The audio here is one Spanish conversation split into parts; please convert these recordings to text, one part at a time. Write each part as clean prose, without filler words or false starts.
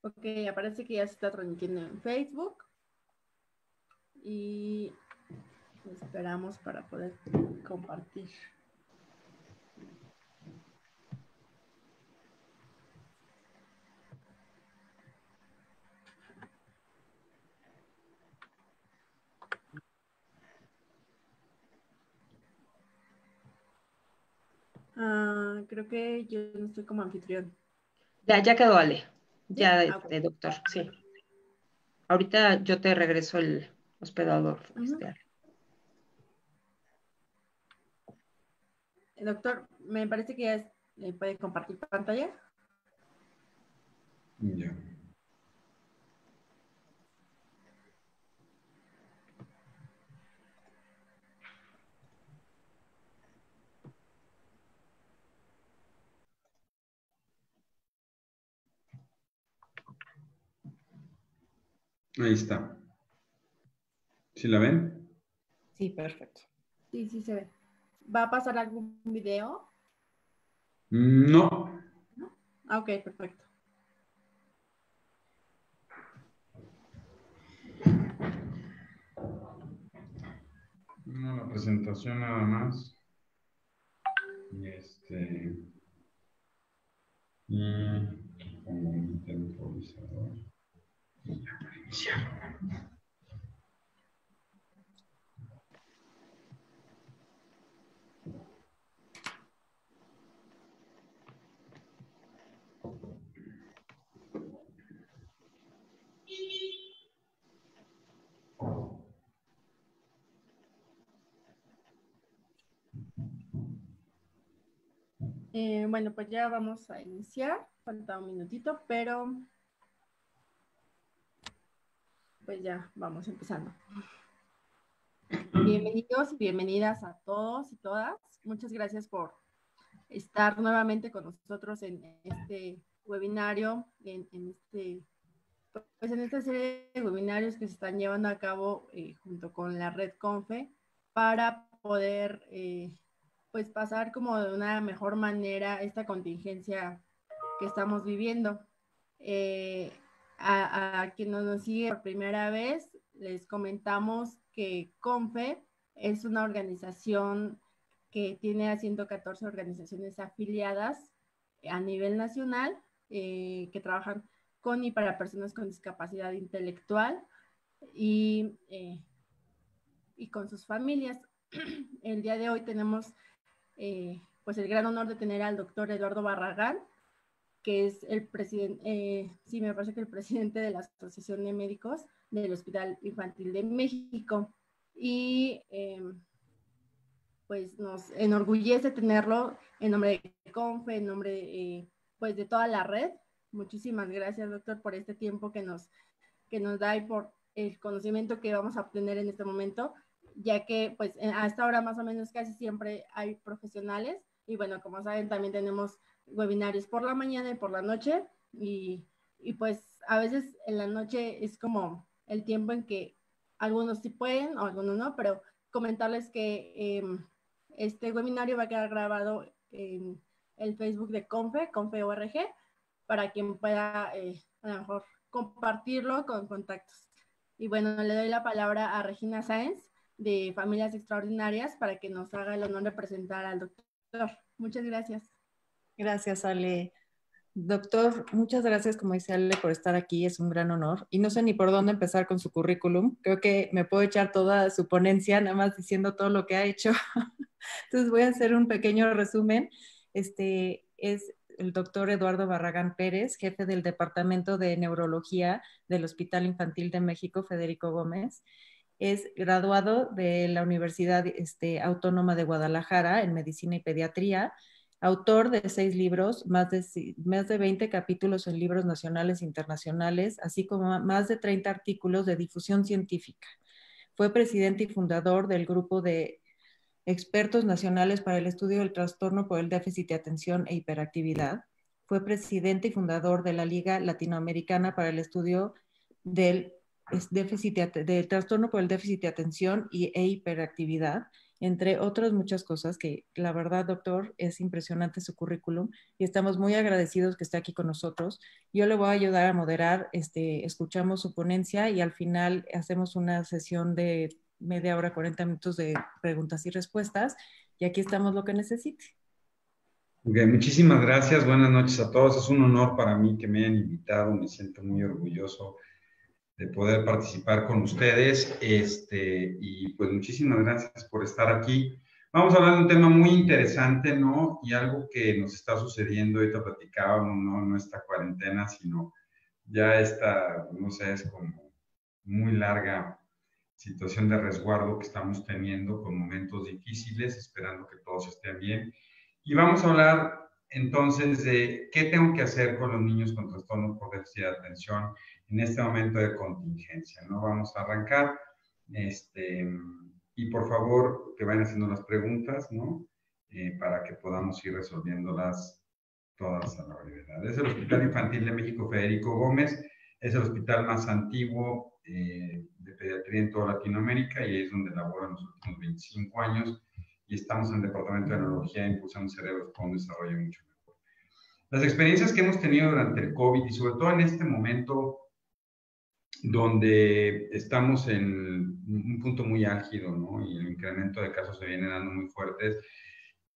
Ok, aparece que ya se está transmitiendo en Facebook. Y esperamos para poder compartir. Creo que yo no estoy como anfitrión. Ya quedó, Ale. ¿Sí? Ya, Ok. doctor, sí. Ahorita yo te regreso el hospedador. Uh-huh. Doctor, me parece que ya puede compartir pantalla. Ya. Ahí está. ¿Sí la ven? Sí, perfecto. Sí, sí se ve. ¿Va a pasar algún video? No. ¿No? Ah, ok, perfecto. No, la presentación nada más. Y pongo un temporizador. Y ya para iniciar. Bueno, pues ya vamos a iniciar. Falta un minutito, pero pues ya vamos empezando. Bienvenidos y bienvenidas a todos y todas. Muchas gracias por estar nuevamente con nosotros en este webinario, pues en esta serie de webinarios que se están llevando a cabo junto con la red CONFE para poder pues pasar como de una mejor manera esta contingencia que estamos viviendo. A quienes nos sigue por primera vez, les comentamos que CONFE es una organización que tiene a 114 organizaciones afiliadas a nivel nacional que trabajan con y para personas con discapacidad intelectual y con sus familias. El día de hoy tenemos pues el gran honor de tener al doctor Eduardo Barragán, que es el presidente, sí, me parece que el presidente de la Asociación de Médicos del Hospital Infantil de México. Y pues nos enorgullece tenerlo en nombre de CONFE, en nombre pues de toda la red. Muchísimas gracias, doctor, por este tiempo que nos da y por el conocimiento que vamos a obtener en este momento, ya que pues a esta hora más o menos casi siempre hay profesionales y bueno, como saben también tenemos webinarios por la mañana y por la noche y pues a veces en la noche es como el tiempo en que algunos sí pueden o algunos no, pero comentarles que este webinario va a quedar grabado en el Facebook de CONFE.org, para quien pueda a lo mejor compartirlo con contactos. Y bueno, le doy la palabra a Regina Sáenz de Familias Extraordinarias para que nos haga el honor de presentar al doctor. Muchas gracias. Gracias, Ale. Doctor, muchas gracias, como dice Ale, por estar aquí. Es un gran honor. Y no sé ni por dónde empezar con su currículum. Creo que me puedo echar toda su ponencia, nada más diciendo todo lo que ha hecho. Entonces voy a hacer un pequeño resumen. Es el doctor Eduardo Barragán Pérez, jefe del Departamento de Neurología del Hospital Infantil de México, Federico Gómez. Es graduado de la Universidad Autónoma de Guadalajara en Medicina y Pediatría, autor de 6 libros, más de 20 capítulos en libros nacionales e internacionales, así como más de 30 artículos de difusión científica. Fue presidente y fundador del grupo de expertos nacionales para el estudio del trastorno por el déficit de atención e hiperactividad. Fue presidente y fundador de la Liga Latinoamericana para el estudio del trastorno por el déficit de atención e hiperactividad entre otras muchas cosas que la verdad, doctor, es impresionante su currículum y estamos muy agradecidos que esté aquí con nosotros. Yo le voy a ayudar a moderar, escuchamos su ponencia y al final hacemos una sesión de media hora, 40 minutos de preguntas y respuestas y aquí estamos lo que necesite. Okay, muchísimas gracias, buenas noches a todos. Es un honor para mí que me hayan invitado, me siento muy orgulloso de poder participar con ustedes, y pues muchísimas gracias por estar aquí. Vamos a hablar de un tema muy interesante, ¿no? Y algo que nos está sucediendo, ahorita platicábamos, no esta cuarentena, sino ya esta, no sé, es como muy larga situación de resguardo que estamos teniendo con momentos difíciles, esperando que todos estén bien. Y vamos a hablar entonces de qué tengo que hacer con los niños con trastorno por déficit de atención en este momento de contingencia, ¿no? Vamos a arrancar, y por favor que vayan haciendo las preguntas, ¿no? Para que podamos ir resolviéndolas todas a la brevedad. Es el Hospital Infantil de México Federico Gómez, es el hospital más antiguo de pediatría en toda Latinoamérica y es donde labora en los últimos 25 años y estamos en el Departamento de Neurología impulsando cerebros para un desarrollo mucho mejor. Las experiencias que hemos tenido durante el COVID y sobre todo en este momento donde estamos en un punto muy álgido, ¿no? Y el incremento de casos se viene dando muy fuertes.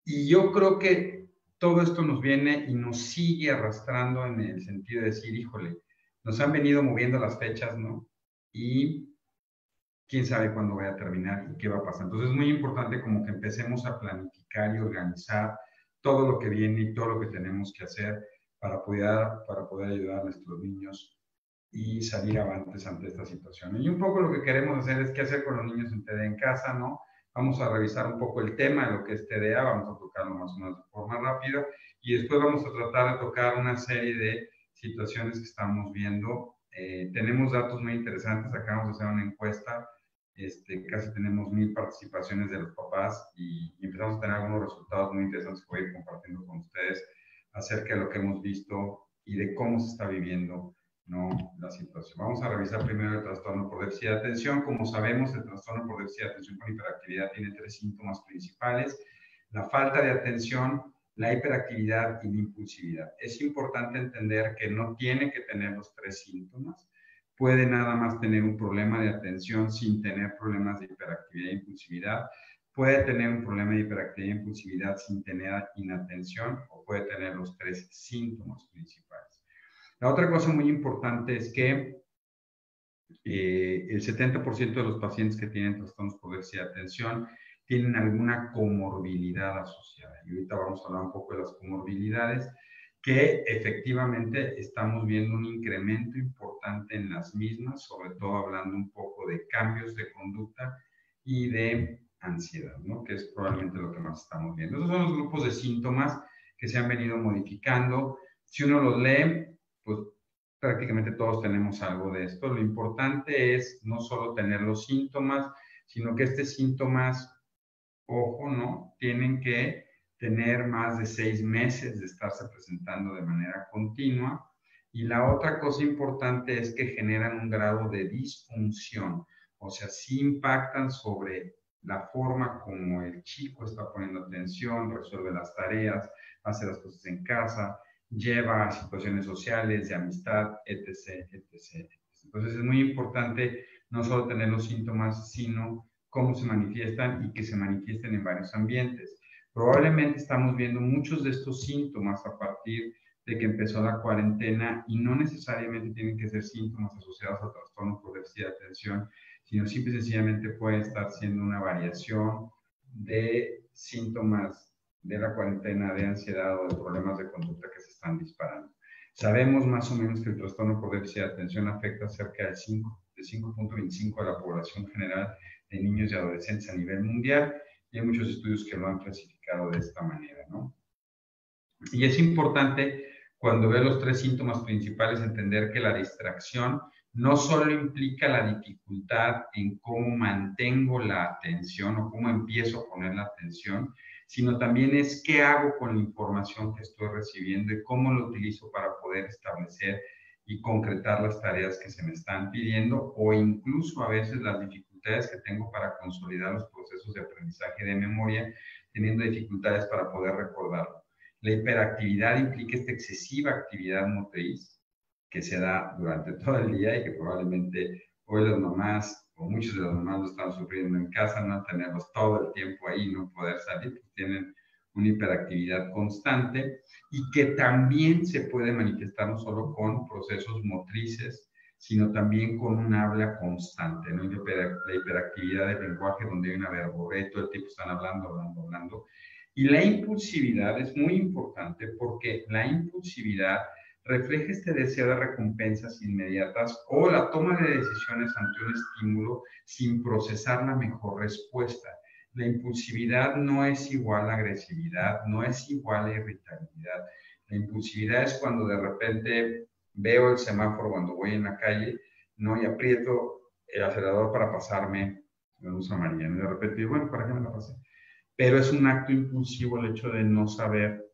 Y yo creo que todo esto nos viene y nos sigue arrastrando en el sentido de decir, híjole, nos han venido moviendo las fechas, ¿no? Y quién sabe cuándo vaya a terminar y qué va a pasar. Entonces es muy importante como que empecemos a planificar y organizar todo lo que viene y todo lo que tenemos que hacer para poder ayudar a nuestros niños y salir avantes ante esta situación. Y un poco lo que queremos hacer es qué hacer con los niños en TDA en casa, ¿no? Vamos a revisar un poco el tema de lo que es TDA, vamos a tocarlo más o menos de forma rápida y después vamos a tratar de tocar una serie de situaciones que estamos viendo. Tenemos datos muy interesantes, acabamos de hacer una encuesta, casi tenemos 1000 participaciones de los papás y empezamos a tener algunos resultados muy interesantes que voy a ir compartiendo con ustedes acerca de lo que hemos visto y de cómo se está viviendo, ¿no?, la situación. Vamos a revisar primero el trastorno por déficit de atención. Como sabemos, el trastorno por déficit de atención con hiperactividad tiene 3 síntomas principales: la falta de atención, la hiperactividad y la impulsividad. Es importante entender que no tiene que tener los 3 síntomas. Puede nada más tener un problema de atención sin tener problemas de hiperactividad e impulsividad. Puede tener un problema de hiperactividad e impulsividad sin tener inatención o puede tener los 3 síntomas principales. La otra cosa muy importante es que el 70% de los pacientes que tienen trastornos por déficit de atención tienen alguna comorbilidad asociada. Y ahorita vamos a hablar un poco de las comorbilidades, que efectivamente estamos viendo un incremento importante en las mismas, sobre todo hablando un poco de cambios de conducta y de ansiedad, ¿no?, que es probablemente lo que más estamos viendo. Esos son los grupos de síntomas que se han venido modificando. Si uno los lee, pues prácticamente todos tenemos algo de esto. Lo importante es no solo tener los síntomas, sino que estos síntomas, ojo, ¿no?, tienen que tener más de 6 meses de estarse presentando de manera continua. Y la otra cosa importante es que generan un grado de disfunción, o sea, sí impactan sobre la forma como el chico está poniendo atención, resuelve las tareas, hace las cosas en casa, lleva a situaciones sociales, de amistad, etc., etc. Entonces es muy importante no solo tener los síntomas, sino cómo se manifiestan y que se manifiesten en varios ambientes. Probablemente estamos viendo muchos de estos síntomas a partir de que empezó la cuarentena y no necesariamente tienen que ser síntomas asociados a trastornos por déficit de atención, sino simple y sencillamente puede estar siendo una variación de síntomas de la cuarentena, de ansiedad o de problemas de conducta que se están disparando. Sabemos más o menos que el trastorno por déficit de atención afecta a cerca de 5.25 de la población general de niños y adolescentes a nivel mundial, y hay muchos estudios que lo han clasificado de esta manera, ¿no? Y es importante, cuando ve los 3 síntomas principales, entender que la distracción no solo implica la dificultad en cómo mantengo la atención o cómo empiezo a poner la atención, sino también es qué hago con la información que estoy recibiendo y cómo lo utilizo para poder establecer y concretar las tareas que se me están pidiendo, o incluso a veces las dificultades dificultades que tengo para consolidar los procesos de aprendizaje de memoria, teniendo dificultades para poder recordarlo. La hiperactividad implica esta excesiva actividad motriz que se da durante todo el día y que probablemente hoy las mamás o muchos de los mamás lo están sufriendo en casa, no tenerlos todo el tiempo ahí, no poder salir, pues tienen una hiperactividad constante y que también se puede manifestar no solo con procesos motrices, sino también con un habla constante, ¿no? La hiperactividad del lenguaje donde hay una verborrea, todo el tiempo están hablando. Y la impulsividad es muy importante porque la impulsividad refleja este deseo de recompensas inmediatas o la toma de decisiones ante un estímulo sin procesar la mejor respuesta. La impulsividad no es igual a agresividad, no es igual a irritabilidad. La impulsividad es cuando de repente veo el semáforo cuando voy en la calle, ¿no? Y aprieto el acelerador para pasarme la luz amarilla. Y de repente digo, bueno, ¿para qué me la pasé? Pero es un acto impulsivo el hecho de no saber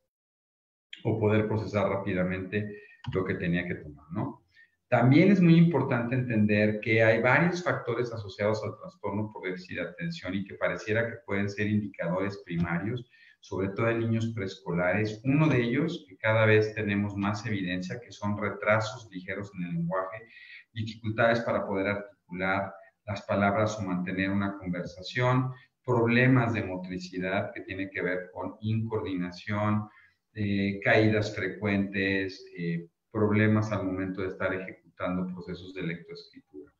o poder procesar rápidamente lo que tenía que tomar, ¿no? También es muy importante entender que hay varios factores asociados al trastorno por déficit de atención y que pareciera que pueden ser indicadores primarios, sobre todo en niños preescolares. Uno de ellos, que cada vez tenemos más evidencia, que son retrasos ligeros en el lenguaje, dificultades para poder articular las palabras o mantener una conversación, problemas de motricidad que tienen que ver con incoordinación, caídas frecuentes, problemas al momento de estar ejecutando procesos de lectoescritura.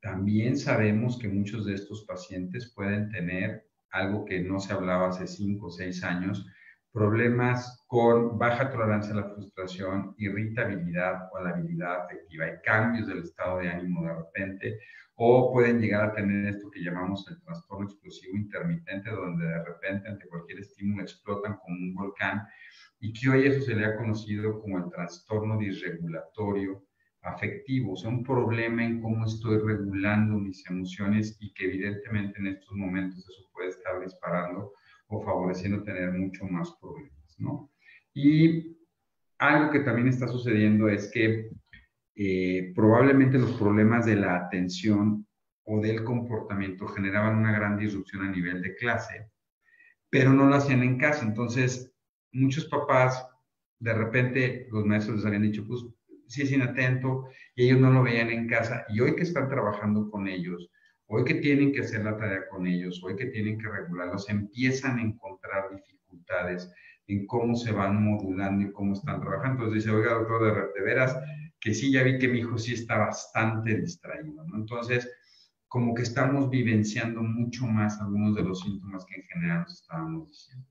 También sabemos que muchos de estos pacientes pueden tener algo que no se hablaba hace 5 o 6 años, problemas con baja tolerancia a la frustración, irritabilidad o a la habilidad afectiva. Hay cambios del estado de ánimo de repente, o pueden llegar a tener esto que llamamos el trastorno explosivo intermitente, donde de repente ante cualquier estímulo explotan como un volcán, y que hoy eso se le ha conocido como el trastorno disregulatorio afectivo, o sea, un problema en cómo estoy regulando mis emociones y que evidentemente en estos momentos eso puede estar disparando o favoreciendo tener mucho más problemas, ¿no? Y algo que también está sucediendo es que probablemente los problemas de la atención o del comportamiento generaban una gran disrupción a nivel de clase, pero no lo hacían en casa. Entonces, muchos papás, de repente, los maestros les habían dicho, pues, sí es inatento, y ellos no lo veían en casa. Y hoy que están trabajando con ellos, hoy que tienen que hacer la tarea con ellos, hoy que tienen que regularlos, empiezan a encontrar dificultades en cómo se van modulando y cómo están trabajando. Entonces dice, oiga, doctor, de veras, que sí, ya vi que mi hijo sí está bastante distraído, ¿no? Entonces, como que estamos vivenciando mucho más algunos de los síntomas que en general nos estábamos diciendo.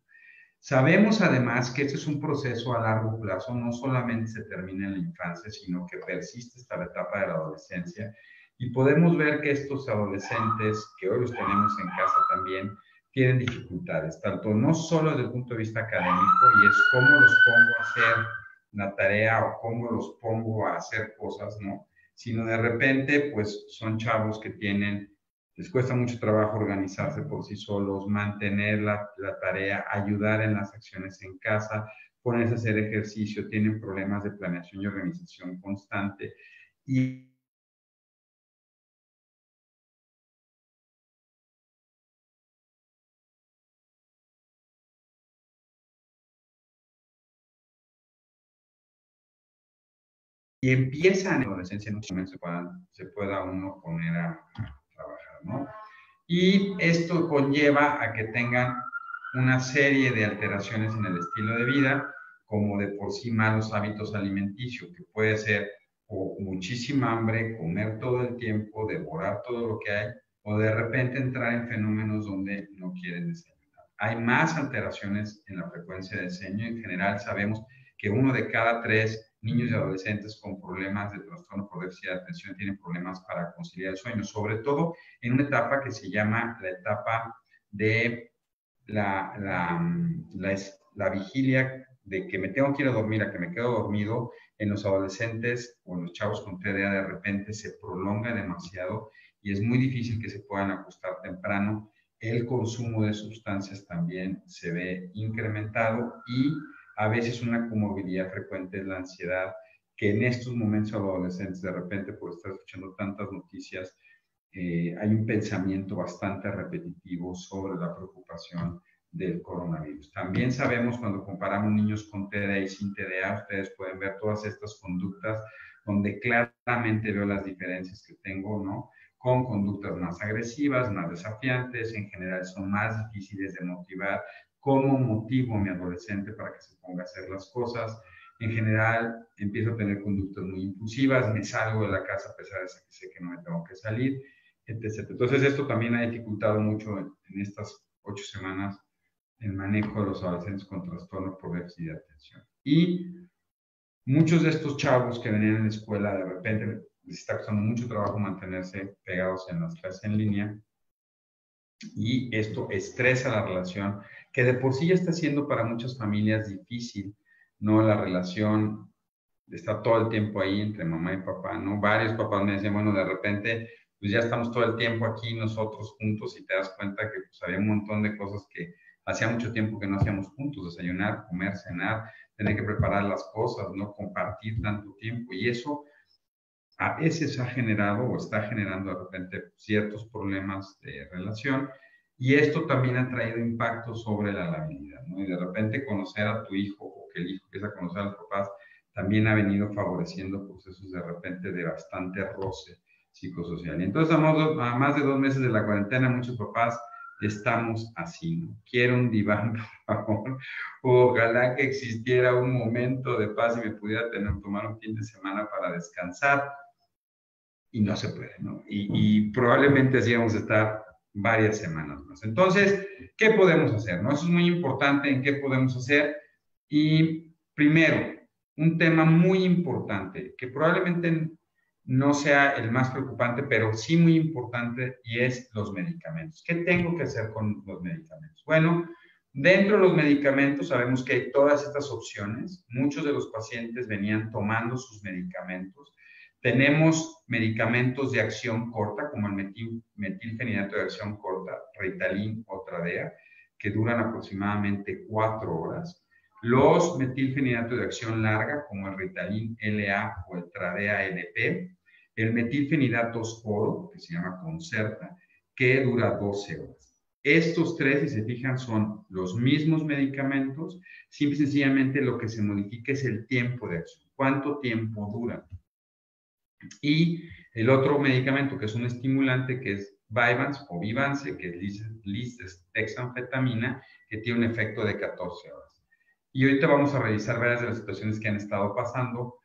Sabemos además que este es un proceso a largo plazo, no solamente se termina en la infancia, sino que persiste hasta la etapa de la adolescencia. Y podemos ver que estos adolescentes, que hoy los tenemos en casa también, tienen dificultades, tanto no solo desde el punto de vista académico, y es cómo los pongo a hacer la tarea o cómo los pongo a hacer cosas, ¿no? Sino de repente, pues son chavos que les cuesta mucho trabajo organizarse por sí solos, mantener la tarea, ayudar en las acciones en casa, ponerse a hacer ejercicio, tienen problemas de planeación y organización constante. Y empiezan en la adolescencia, en muchos momentos se pueda uno poner a trabajar, ¿no? Y esto conlleva a que tengan una serie de alteraciones en el estilo de vida, como de por sí malos hábitos alimenticios, que puede ser o muchísima hambre, comer todo el tiempo, devorar todo lo que hay, o de repente entrar en fenómenos donde no quieren desayunar. Hay más alteraciones en la frecuencia de sueño. En general sabemos que 1 de cada 3 niños y adolescentes con problemas de trastorno por déficit de atención tienen problemas para conciliar el sueño, sobre todo en una etapa que se llama la etapa de la vigilia, de que me tengo que ir a dormir a que me quedo dormido. En los adolescentes o en los chavos con TDA de repente se prolonga demasiado y es muy difícil que se puedan acostar temprano. El consumo de sustancias también se ve incrementado y a veces una comorbilidad frecuente es la ansiedad, que en estos momentos adolescentes de repente por estar escuchando tantas noticias hay un pensamiento bastante repetitivo sobre la preocupación del coronavirus. También sabemos cuando comparamos niños con TDA y sin TDA, ustedes pueden ver todas estas conductas donde claramente veo las diferencias que tengo, ¿no? Con conductas más agresivas, más desafiantes, en general son más difíciles de motivar. ¿Cómo motivo a mi adolescente para que se ponga a hacer las cosas? En general, empiezo a tener conductas muy impulsivas, me salgo de la casa a pesar de que sé que no me tengo que salir, etc. Entonces, esto también ha dificultado mucho en estas 8 semanas el manejo de los adolescentes con trastorno por déficit de atención. Y muchos de estos chavos que venían en la escuela, de repente les está costando mucho trabajo mantenerse pegados en las clases en línea, y esto estresa la relación, que de por sí ya está siendo para muchas familias difícil, ¿no? La relación está todo el tiempo ahí entre mamá y papá, ¿no? Varios papás me decían, bueno, de repente, pues ya estamos todo el tiempo aquí nosotros juntos y te das cuenta que pues, había un montón de cosas que hacía mucho tiempo que no hacíamos juntos, desayunar, comer, cenar, tener que preparar las cosas, ¿no? Compartir tanto tiempo, y eso a veces ha generado o está generando de repente ciertos problemas de relación, y esto también ha traído impactos sobre la labilidad, ¿no? Y de repente conocer a tu hijo o que el hijo empieza a conocer a los papás también ha venido favoreciendo procesos de repente de bastante roce psicosocial. Y entonces a más de 2 meses de la cuarentena, muchos papás estamos así, ¿no? Quiero un diván, por favor. Ojalá que existiera un momento de paz y me pudiera tomar un fin de semana para descansar. Y no se puede, ¿no? Y probablemente así vamos a estar varias semanas más. Entonces, ¿qué podemos hacer? ¿No? Eso es muy importante, en qué podemos hacer. Y primero, un tema muy importante, que probablemente no sea el más preocupante, pero sí muy importante, y es los medicamentos. ¿Qué tengo que hacer con los medicamentos? Bueno, dentro de los medicamentos sabemos que hay todas estas opciones. Muchos de los pacientes venían tomando sus medicamentos. Tenemos medicamentos de acción corta, como el metilfenidato de acción corta, Ritalin o Tradea, que duran aproximadamente 4 horas. Los metilfenidato de acción larga, como el Ritalin LA o el Tradea LP. El metilfenidato oro, que se llama Concerta, que dura 12 horas. Estos 3, si se fijan, son los mismos medicamentos, simple y sencillamente lo que se modifica es el tiempo de acción. ¿Cuánto tiempo duran? Y el otro medicamento, que es un estimulante, que es Vyvanse o Vyvanse, que es lisdexanfetamina, que tiene un efecto de 14 horas. Y ahorita vamos a revisar varias de las situaciones que han estado pasando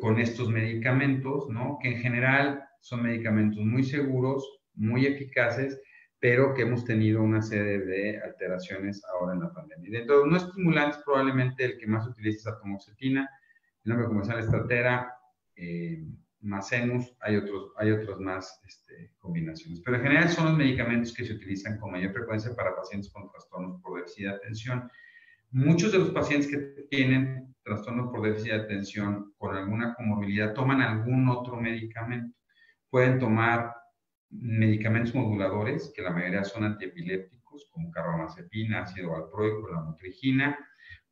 con estos medicamentos, ¿no? Que en general son medicamentos muy seguros, muy eficaces, pero que hemos tenido una serie de alteraciones ahora en la pandemia. Y dentro de los no estimulantes, probablemente el que más se utiliza es atomoxetina, el nombre comercial es Strattera, Mazenus, hay otras más combinaciones. Pero en general son los medicamentos que se utilizan con mayor frecuencia para pacientes con trastornos por déficit de atención. Muchos de los pacientes que tienen trastornos por déficit de atención con alguna comorbilidad toman algún otro medicamento. Pueden tomar medicamentos moduladores, que la mayoría son antiepilépticos, como carbamazepina, ácido valproico, la motrigina.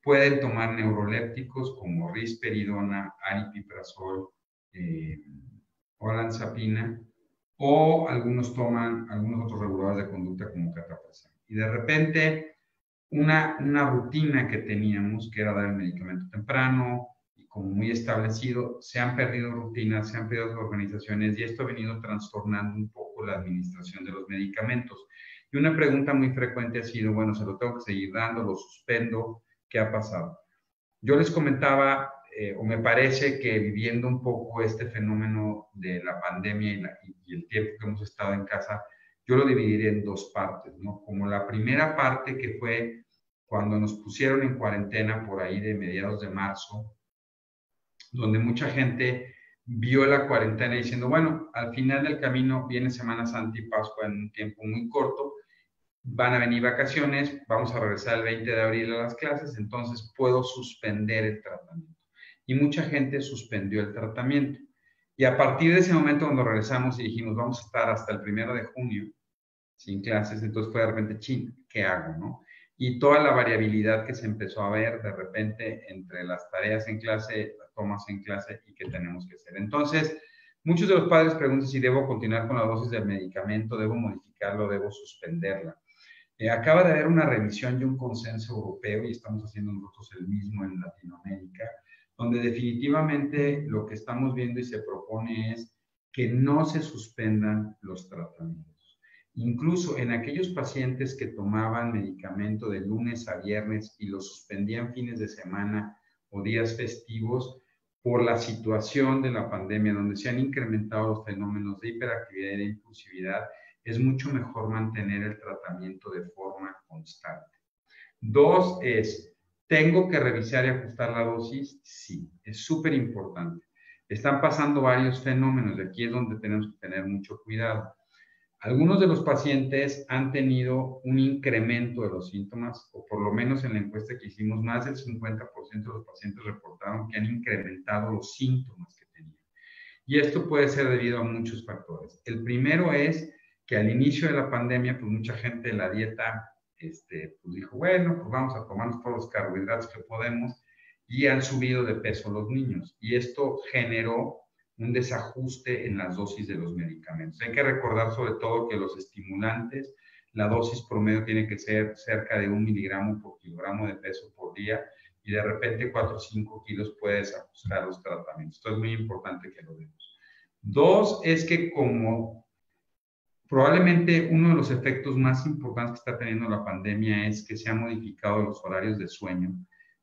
Pueden tomar neurolépticos como risperidona, aripiprazol, olanzapina, o algunos toman algunos otros reguladores de conducta como cataplexam. Y de repente, una rutina que teníamos, que era dar el medicamento temprano y como muy establecido, se han perdido rutinas, se han perdido organizaciones, y esto ha venido trastornando un poco la administración de los medicamentos. Y una pregunta muy frecuente ha sido, bueno, ¿se lo tengo que seguir dando? ¿Lo suspendo? ¿Qué ha pasado? Yo les comentaba, o me parece que viviendo un poco este fenómeno de la pandemia y el tiempo que hemos estado en casa, yo lo dividiré en 2 partes, ¿no? Como la primera parte, que fue cuando nos pusieron en cuarentena por ahí de mediados de marzo, donde mucha gente vio la cuarentena diciendo, bueno, al final del camino viene Semana Santa y Pascua en un tiempo muy corto, van a venir vacaciones, vamos a regresar el 20 de abril a las clases, entonces puedo suspender el tratamiento. Y mucha gente suspendió el tratamiento. Y a partir de ese momento, cuando regresamos y dijimos, vamos a estar hasta el 1 de junio sin clases, entonces fue de repente, chin, ¿qué hago, no? Y toda la variabilidad que se empezó a ver de repente entre las tareas en clase, las tomas en clase y qué tenemos que hacer. Entonces, Muchos de los padres preguntan si debo continuar con la dosis del medicamento, debo modificarlo, debo suspenderla. Acaba de haber una revisión y un consenso europeo, y estamos haciendo nosotros el mismo en Latinoamérica, donde definitivamente lo que estamos viendo y se propone es que no se suspendan los tratamientos. Incluso en aquellos pacientes que tomaban medicamento de lunes a viernes y lo suspendían fines de semana o días festivos, por la situación de la pandemia, donde se han incrementado los fenómenos de hiperactividad y de impulsividad, es mucho mejor mantener el tratamiento de forma constante. 2 es, ¿tengo que revisar y ajustar la dosis? Sí, es súper importante. Están pasando varios fenómenos, y aquí es donde tenemos que tener mucho cuidado. Algunos de los pacientes han tenido un incremento de los síntomas, o por lo menos en la encuesta que hicimos, más del 50% de los pacientes reportaron que han incrementado los síntomas que tenían. Y esto puede ser debido a muchos factores. El primero es que al inicio de la pandemia, pues mucha gente de la dieta, pues dijo, bueno, pues vamos a tomarnos todos los carbohidratos que podemos, y han subido de peso los niños. Y esto generó un desajuste en las dosis de los medicamentos. Hay que recordar sobre todo que los estimulantes, la dosis promedio tiene que ser cerca de 1 miligramo por kilogramo de peso por día, y de repente 4 o 5 kilos puede desajustar los tratamientos. Esto es muy importante que lo vemos. 2 es que como probablemente uno de los efectos más importantes que está teniendo la pandemia es que se han modificado los horarios de sueño,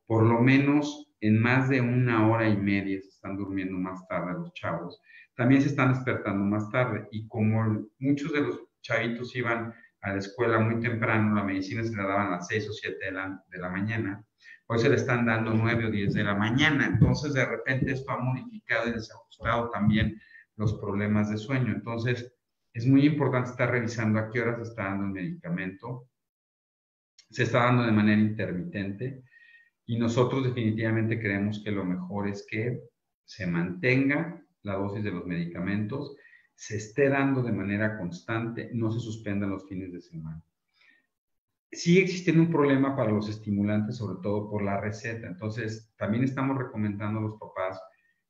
por lo menos en más de 1 hora y media se están durmiendo más tarde los chavos. También se están despertando más tarde, y como muchos de los chavitos iban a la escuela muy temprano, la medicina se la daban a las 6 o 7 de la mañana, hoy se le están dando 9 o 10 de la mañana. Entonces, de repente esto ha modificado y desajustado también los problemas de sueño. Entonces, es muy importante estar revisando a qué horas se está dando el medicamento. Se está dando de manera intermitente, y nosotros definitivamente creemos que lo mejor es que se mantenga la dosis de los medicamentos, se esté dando de manera constante, no se suspendan los fines de semana. Sigue existiendo un problema para los estimulantes, sobre todo por la receta. Entonces, también estamos recomendando a los papás,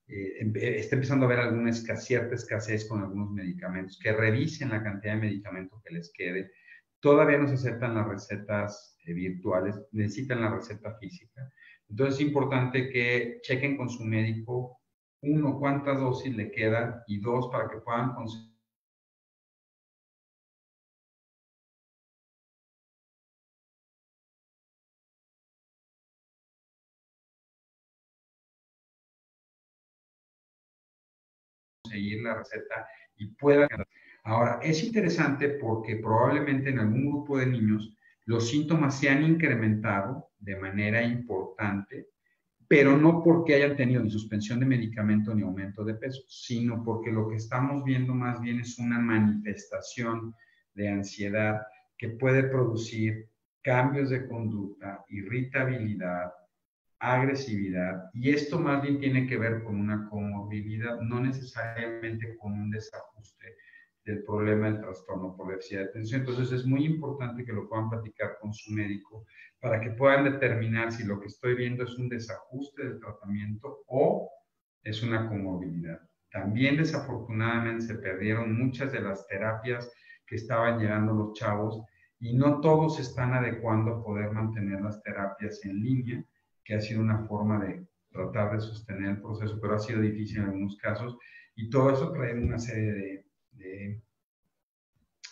está empezando a haber alguna cierta escasez con algunos medicamentos, que revisen la cantidad de medicamento que les quede. Todavía no se aceptan las recetas virtuales, necesitan la receta física. Entonces, es importante que chequen con su médico, 1, cuántas dosis le quedan, y 2, para que puedan conseguir la receta y puedan. Ahora, es interesante porque probablemente en algún grupo de niños los síntomas se han incrementado de manera importante, pero no porque hayan tenido ni suspensión de medicamento ni aumento de peso, sino porque lo que estamos viendo más bien es una manifestación de ansiedad que puede producir cambios de conducta, irritabilidad, agresividad, y esto más bien tiene que ver con una comorbilidad, no necesariamente con un desajuste del problema del trastorno por déficit de atención. Entonces es muy importante que lo puedan platicar con su médico para que puedan determinar si lo que estoy viendo es un desajuste del tratamiento o es una comorbilidad. También desafortunadamente se perdieron muchas de las terapias que estaban llegando los chavos, y no todos se están adecuando a poder mantener las terapias en línea, que ha sido una forma de tratar de sostener el proceso, pero ha sido difícil en algunos casos, y todo eso trae una serie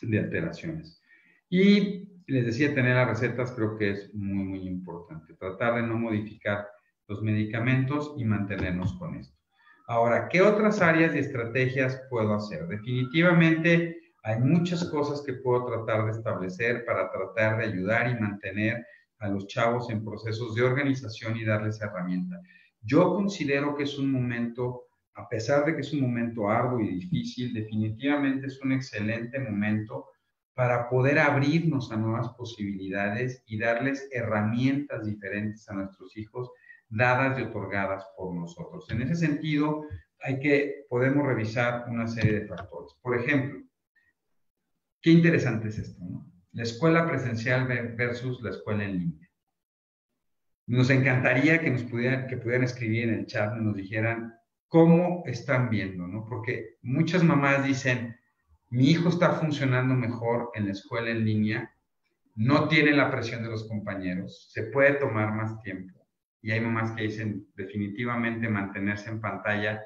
de alteraciones. Y les decía, tener las recetas creo que es muy, muy importante. Tratar de no modificar los medicamentos y mantenernos con esto. Ahora, ¿qué otras áreas y estrategias puedo hacer? Definitivamente hay muchas cosas que puedo tratar de establecer para tratar de ayudar y mantener a los chavos en procesos de organización y darles herramientas. Yo considero que es un momento, a pesar de que es un momento arduo y difícil, definitivamente es un excelente momento para poder abrirnos a nuevas posibilidades y darles herramientas diferentes a nuestros hijos, dadas y otorgadas por nosotros. En ese sentido, podemos revisar una serie de factores. Por ejemplo, qué interesante es esto, ¿no? La escuela presencial versus la escuela en línea. Nos encantaría que pudieran escribir en el chat y nos dijeran cómo están viendo, ¿no? Porque muchas mamás dicen, mi hijo está funcionando mejor en la escuela en línea, no tiene la presión de los compañeros, se puede tomar más tiempo. Y hay mamás que dicen, definitivamente mantenerse en pantalla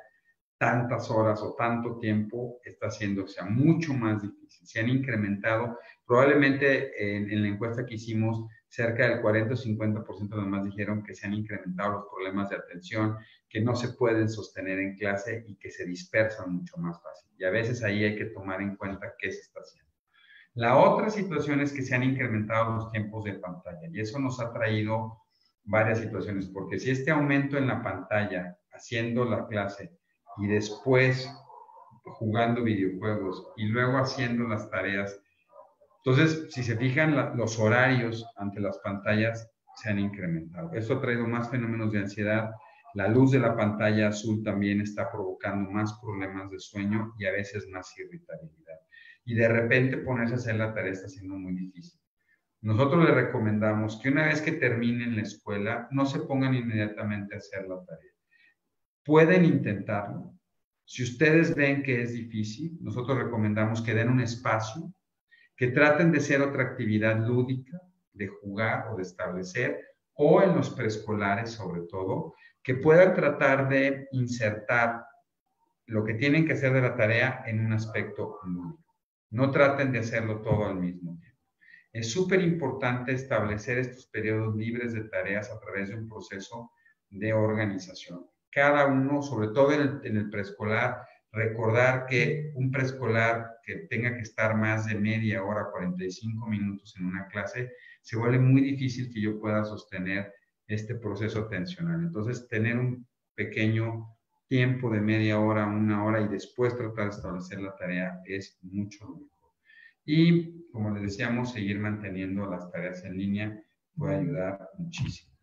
tantas horas o tanto tiempo está haciendo que sea mucho más difícil. Se han incrementado, probablemente en la encuesta que hicimos, cerca del 40 o 50% de las mamás dijeron que se han incrementado los problemas de atención, que no se pueden sostener en clase y que se dispersan mucho más fácil. Y a veces ahí hay que tomar en cuenta qué se está haciendo. La otra situación es que se han incrementado los tiempos de pantalla y eso nos ha traído varias situaciones, porque si este aumento en la pantalla, haciendo la clase y después jugando videojuegos y luego haciendo las tareas, entonces, si se fijan, los horarios ante las pantallas se han incrementado. Eso ha traído más fenómenos de ansiedad. La luz de la pantalla azul también está provocando más problemas de sueño y a veces más irritabilidad. Y de repente ponerse a hacer la tarea está siendo muy difícil. Nosotros les recomendamos que una vez que terminen la escuela, no se pongan inmediatamente a hacer la tarea. Pueden intentarlo. Si ustedes ven que es difícil, nosotros recomendamos que den un espacio, que traten de hacer otra actividad lúdica, de jugar o de establecer, o en los preescolares sobre todo, que puedan tratar de insertar lo que tienen que hacer de la tarea en un aspecto lúdico. No traten de hacerlo todo al mismo tiempo. Es súper importante establecer estos periodos libres de tareas a través de un proceso de organización. Cada uno, sobre todo en el preescolar, recordar que un preescolar que tenga que estar más de media hora, 45 minutos en una clase, se vuelve muy difícil que yo pueda sostener este proceso atencional. Entonces, tener un pequeño tiempo de media hora, una hora y después tratar de establecer la tarea es mucho mejor. Y, como les decíamos, seguir manteniendo las tareas en línea puede ayudar muchísimo.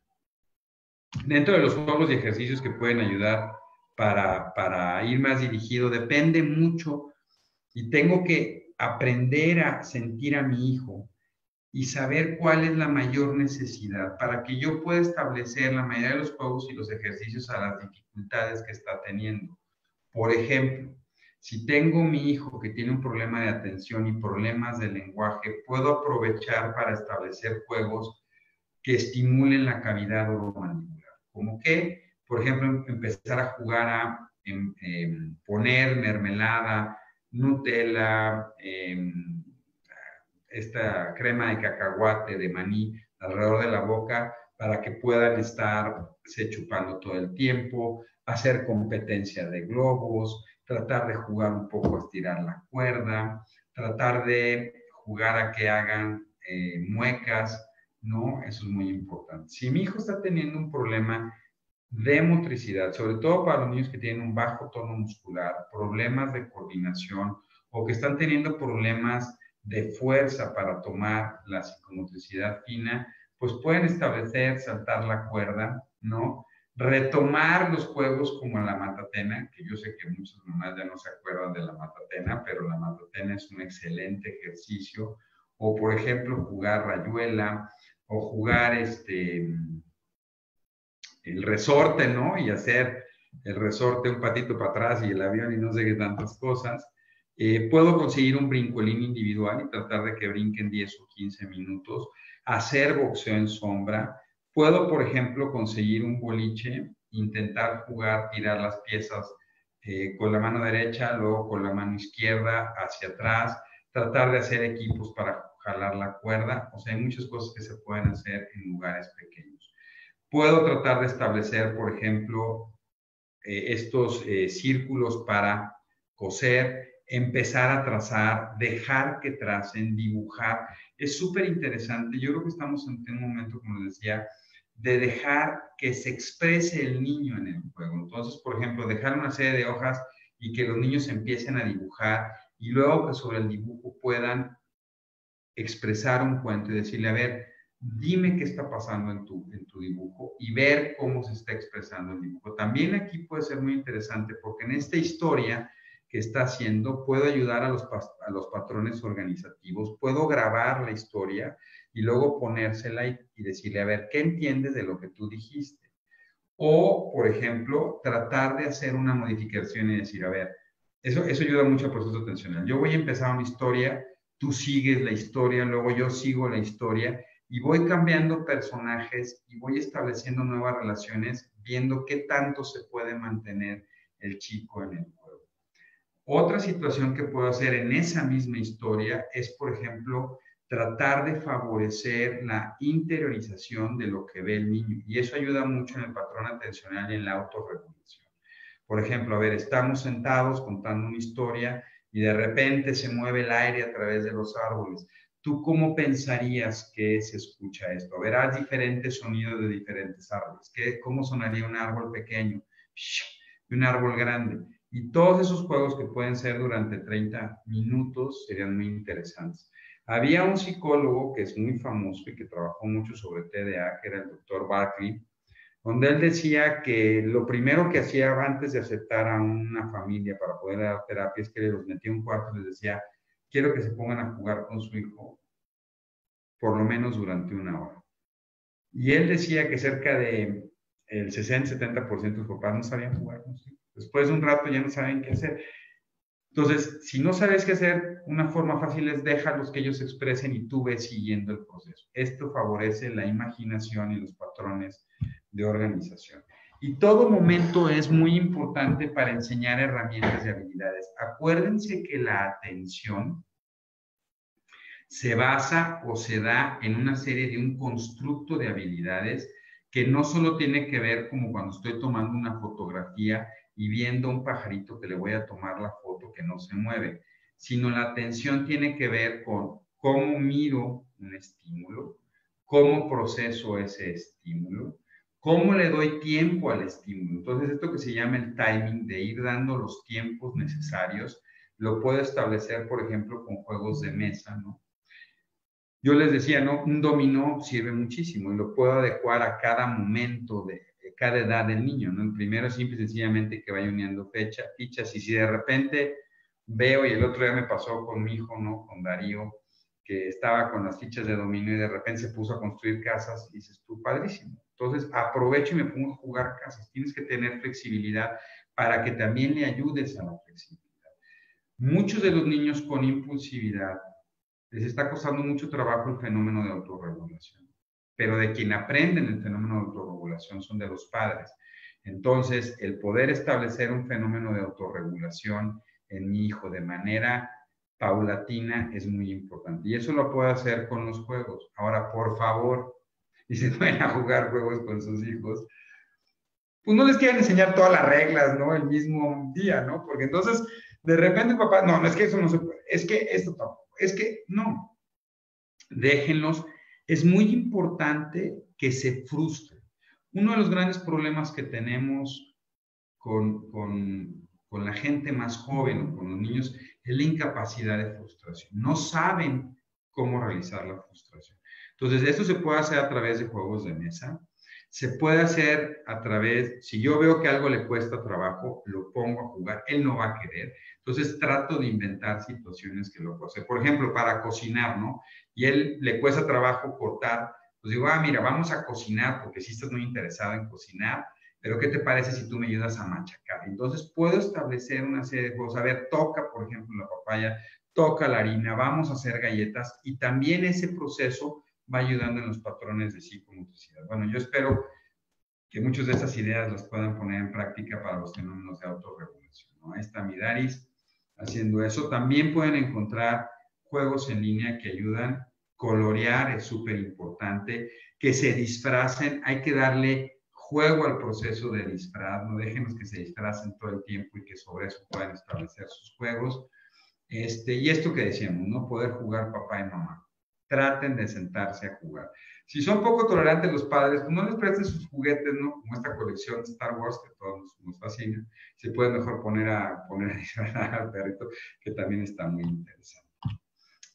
Dentro de los juegos y ejercicios que pueden ayudar para ir más dirigido, depende mucho y tengo que aprender a sentir a mi hijo y saber cuál es la mayor necesidad para que yo pueda establecer la mayoría de los juegos y los ejercicios a las dificultades que está teniendo. Por ejemplo, si tengo mi hijo que tiene un problema de atención y problemas de lenguaje, puedo aprovechar para establecer juegos que estimulen la cavidad oromandibular. Como que, por ejemplo, empezar a jugar a poner mermelada, Nutella, esta crema de cacahuate, de maní, alrededor de la boca para que puedan estarse chupando todo el tiempo, hacer competencia de globos, tratar de jugar un poco a estirar la cuerda, tratar de jugar a que hagan muecas, ¿no? Eso es muy importante. Si mi hijo está teniendo un problema de motricidad, sobre todo para los niños que tienen un bajo tono muscular, problemas de coordinación o que están teniendo problemas de fuerza para tomar la psicomotricidad fina, pues pueden establecer, saltar la cuerda, ¿no? Retomar los juegos como la matatena, que yo sé que muchas mamás ya no se acuerdan de la matatena, pero la matatena es un excelente ejercicio. O, por ejemplo, jugar rayuela, o jugar el resorte, ¿no? Y hacer el resorte un patito para atrás y el avión y no sé qué tantas cosas. Puedo conseguir un brincolín individual y tratar de que brinquen 10 o 15 minutos. Hacer boxeo en sombra. Puedo, por ejemplo, conseguir un boliche, intentar jugar, tirar las piezas con la mano derecha, luego con la mano izquierda hacia atrás, tratar de hacer equipos para jalar la cuerda. O sea, hay muchas cosas que se pueden hacer en lugares pequeños. Puedo tratar de establecer, por ejemplo, estos círculos para coser, empezar a trazar, dejar que tracen, dibujar. Es súper interesante. Yo creo que estamos en un momento, como les decía, de dejar que se exprese el niño en el juego. Entonces, por ejemplo, dejar una serie de hojas y que los niños empiecen a dibujar y luego que sobre el dibujo puedan expresar un cuento y decirle, a ver, dime qué está pasando en tu dibujo y ver cómo se está expresando el dibujo. También aquí puede ser muy interesante porque en esta historia que está haciendo puedo ayudar a los patrones organizativos, puedo grabar la historia y luego ponérsela y decirle, a ver, ¿qué entiendes de lo que tú dijiste? O, por ejemplo, tratar de hacer una modificación y decir, a ver, eso ayuda mucho al proceso atencional. Yo voy a empezar una historia, tú sigues la historia, luego yo sigo la historia y voy cambiando personajes y voy estableciendo nuevas relaciones, viendo qué tanto se puede mantener el chico en el juego. Otra situación que puedo hacer en esa misma historia es, por ejemplo, tratar de favorecer la interiorización de lo que ve el niño. Y eso ayuda mucho en el patrón atencional y en la autorregulación. Por ejemplo, a ver, estamos sentados contando una historia y de repente se mueve el aire a través de los árboles. ¿Tú cómo pensarías que se escucha esto? Verás diferentes sonidos de diferentes árboles. ¿Cómo sonaría un árbol pequeño y un árbol grande? Y todos esos juegos que pueden ser durante 30 minutos serían muy interesantes. Había un psicólogo que es muy famoso y que trabajó mucho sobre TDA, que era el doctor Barkley, donde él decía que lo primero que hacía antes de aceptar a una familia para poder dar terapia es que los metía en un cuarto y les decía, quiero que se pongan a jugar con su hijo por lo menos durante 1 hora. Y él decía que cerca de el 60-70% de los papás no sabían jugar con su hijo. Después de un rato ya no saben qué hacer. Entonces, si no sabes qué hacer, una forma fácil es déjalos que ellos se expresen y tú ves siguiendo el proceso. Esto favorece la imaginación y los patrones de organización. Y todo momento es muy importante para enseñar herramientas y habilidades. Acuérdense que la atención se basa o se da en una serie de un constructo de habilidades que no solo tiene que ver como cuando estoy tomando una fotografía y viendo un pajarito que le voy a tomar la foto que no se mueve, sino la atención tiene que ver con cómo miro un estímulo, cómo proceso ese estímulo, cómo le doy tiempo al estímulo. Entonces, esto que se llama el timing, de ir dando los tiempos necesarios, lo puedo establecer, por ejemplo, con juegos de mesa, ¿no? Yo les decía, ¿no? Un dominó sirve muchísimo y lo puedo adecuar a cada momento de cada edad del niño, ¿no? El primero es simple y sencillamente que vaya uniendo fichas, y si de repente veo, y el otro día me pasó con mi hijo, ¿no? Con Darío, que estaba con las fichas de dominó y de repente se puso a construir casas, y dices tú, padrísimo. Entonces aprovecho y me pongo a jugar casas. Tienes que tener flexibilidad para que también le ayudes a la flexibilidad. Muchos de los niños con impulsividad les está costando mucho trabajo el fenómeno de autorregulación, pero de quien aprenden el fenómeno de autorregulación son de los padres. Entonces, el poder establecer un fenómeno de autorregulación en mi hijo de manera paulatina es muy importante. Y eso lo puedo hacer con los juegos. Ahora, por favor, y si van a jugar juegos con sus hijos, pues no les quieren enseñar todas las reglas, ¿no? El mismo día, ¿no? Porque entonces, de repente, papá, no, es que eso no se puede, es que esto tampoco. Es que no, déjenlos. Es muy importante que se frustren. Uno de los grandes problemas que tenemos con la gente más joven o con los niños es la incapacidad de frustración. No saben cómo realizar la frustración. Entonces, esto se puede hacer a través de juegos de mesa. Se puede hacer a través, si yo veo que algo le cuesta trabajo, lo pongo a jugar, él no va a querer. Entonces trato de inventar situaciones que lo puedo hacer. Por ejemplo, para cocinar, ¿no? Y él le cuesta trabajo cortar, pues digo, mira, vamos a cocinar porque sí estás muy interesado en cocinar, pero ¿qué te parece si tú me ayudas a machacar? Entonces puedo establecer una serie de juegos. A ver, toca, por ejemplo, la papaya, toca la harina, vamos a hacer galletas, y también ese proceso va ayudando en los patrones de psicomotricidad. Bueno, yo espero que muchas de esas ideas las puedan poner en práctica para los fenómenos de autorregulación, ¿no? Ahí está Midaris haciendo eso. También pueden encontrar juegos en línea que ayudan. Colorear es súper importante. Que se disfracen. Hay que darle juego al proceso de disfraz. No déjenos que se disfracen todo el tiempo y que sobre eso puedan establecer sus juegos. Y esto que decíamos, ¿no? Poder jugar papá y mamá. Traten de sentarse a jugar. Si son poco tolerantes los padres, pues no les presten sus juguetes, ¿no? Como esta colección de Star Wars que todos nos fascina. Se puede mejor poner a disfrazar al perrito, que también está muy interesante.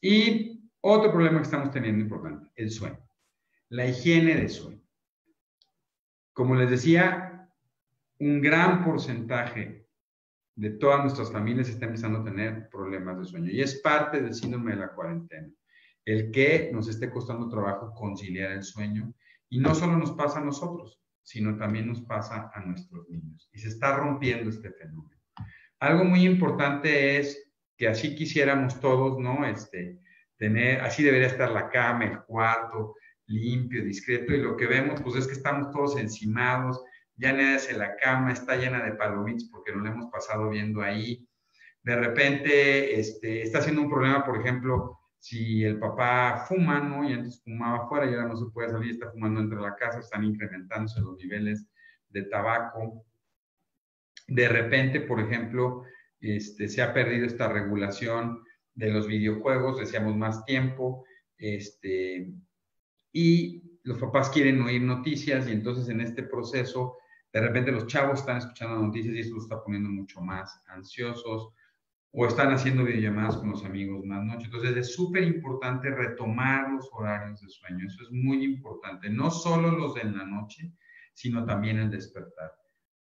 Y otro problema que estamos teniendo importante, el sueño. La higiene de sueño. Como les decía, un gran porcentaje de todas nuestras familias está empezando a tener problemas de sueño. Y es parte del síndrome de la cuarentena. El que nos esté costando trabajo conciliar el sueño. Y no solo nos pasa a nosotros, sino también nos pasa a nuestros niños. Y se está rompiendo este fenómeno. Algo muy importante es que así quisiéramos todos, ¿no? Así debería estar la cama, el cuarto, limpio, discreto, y lo que vemos, pues es que estamos todos encimados, ya nadie hace la cama, está llena de palomitas porque nos la hemos pasado viendo ahí. De repente, está siendo un problema, por ejemplo, si el papá fuma, ¿no? Y antes fumaba afuera y ahora no se puede salir, está fumando dentro de la casa, están incrementándose los niveles de tabaco. De repente, por ejemplo, se ha perdido esta regulación de los videojuegos, deseamos más tiempo, y los papás quieren oír noticias y entonces en este proceso, de repente los chavos están escuchando noticias y eso los está poniendo mucho más ansiosos, o están haciendo videollamadas con los amigos más noche. Entonces es súper importante retomar los horarios de sueño, eso es muy importante, no solo los de la noche, sino también el despertar,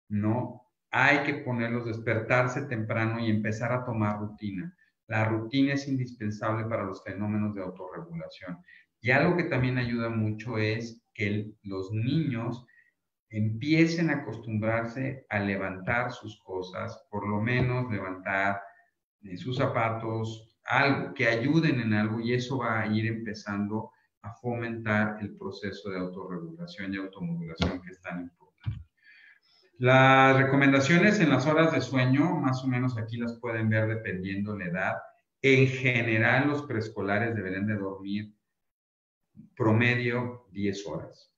¿no? Hay que ponerlos, despertarse temprano y empezar a tomar rutina. La rutina es indispensable para los fenómenos de autorregulación. Y algo que también ayuda mucho es que los niños empiecen a acostumbrarse a levantar sus cosas, por lo menos levantar sus zapatos, algo, que ayuden en algo, y eso va a ir empezando a fomentar el proceso de autorregulación y automodulación que es tan importante. Las recomendaciones en las horas de sueño, más o menos aquí las pueden ver dependiendo la edad. En general, los preescolares deberían de dormir promedio 10 horas.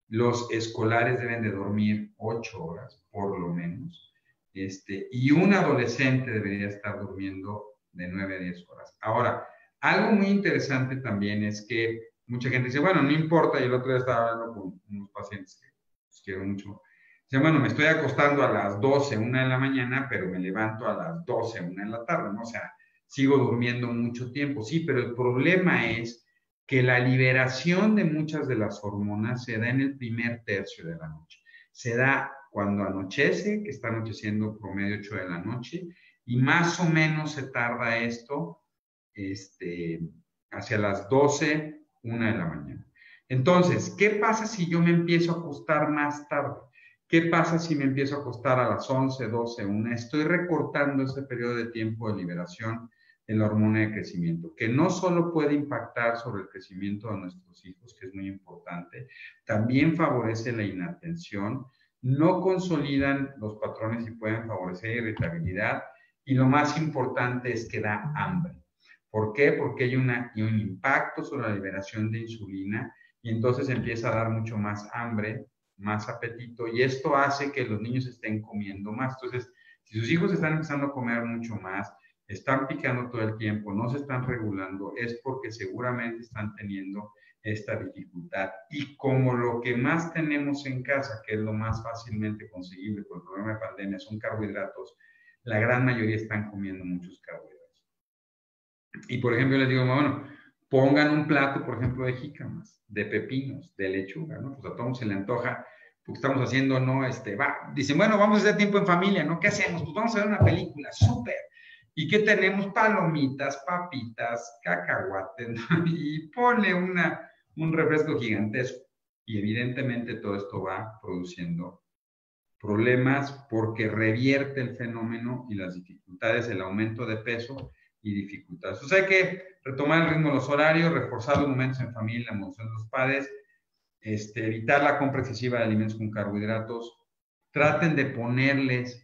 Los escolares deben de dormir 8 horas, por lo menos. Y un adolescente debería estar durmiendo de 9 a 10 horas. Ahora, algo muy interesante también es que mucha gente dice, bueno, no importa, y el otro día estaba hablando con unos pacientes que los quiero mucho. Dice, bueno, me estoy acostando a las 12, 1 de la mañana, pero me levanto a las 12, 1 de la tarde, ¿no? O sea, sigo durmiendo mucho tiempo. Sí, pero el problema es que la liberación de muchas de las hormonas se da en el primer tercio de la noche. Se da cuando anochece, que está anocheciendo promedio 8 de la noche, y más o menos se tarda esto hacia las 12, 1 de la mañana. Entonces, ¿qué pasa si yo me empiezo a acostar más tarde? ¿Qué pasa si me empiezo a acostar a las 11, 12, 1? Estoy recortando ese periodo de tiempo de liberación de la hormona de crecimiento, que no solo puede impactar sobre el crecimiento de nuestros hijos, que es muy importante, también favorece la inatención, no consolidan los patrones y pueden favorecer irritabilidad, y lo más importante es que da hambre. ¿Por qué? Porque hay un impacto sobre la liberación de insulina y entonces empieza a dar mucho más hambre, más apetito, y esto hace que los niños estén comiendo más. Entonces, si sus hijos están empezando a comer mucho más, están picando todo el tiempo, no se están regulando, es porque seguramente están teniendo esta dificultad. Y como lo que más tenemos en casa, que es lo más fácilmente conseguible por el problema de pandemia, son carbohidratos, la gran mayoría están comiendo muchos carbohidratos. Y por ejemplo, les digo, bueno, pongan un plato, por ejemplo, de jícamas, de pepinos, de lechuga, ¿no? Pues a todos se le antoja, porque estamos haciendo, ¿no? Dicen, bueno, vamos a hacer tiempo en familia, ¿no? ¿Qué hacemos? Pues vamos a ver una película, súper. ¿Y qué tenemos? Palomitas, papitas, cacahuates, ¿no? Y pone un refresco gigantesco. Y evidentemente todo esto va produciendo problemas porque revierte el fenómeno y las dificultades, el aumento de peso y dificultades. Entonces hay que retomar el ritmo de los horarios, reforzar los momentos en familia, la emoción de los padres, evitar la compra excesiva de alimentos con carbohidratos, traten de ponerles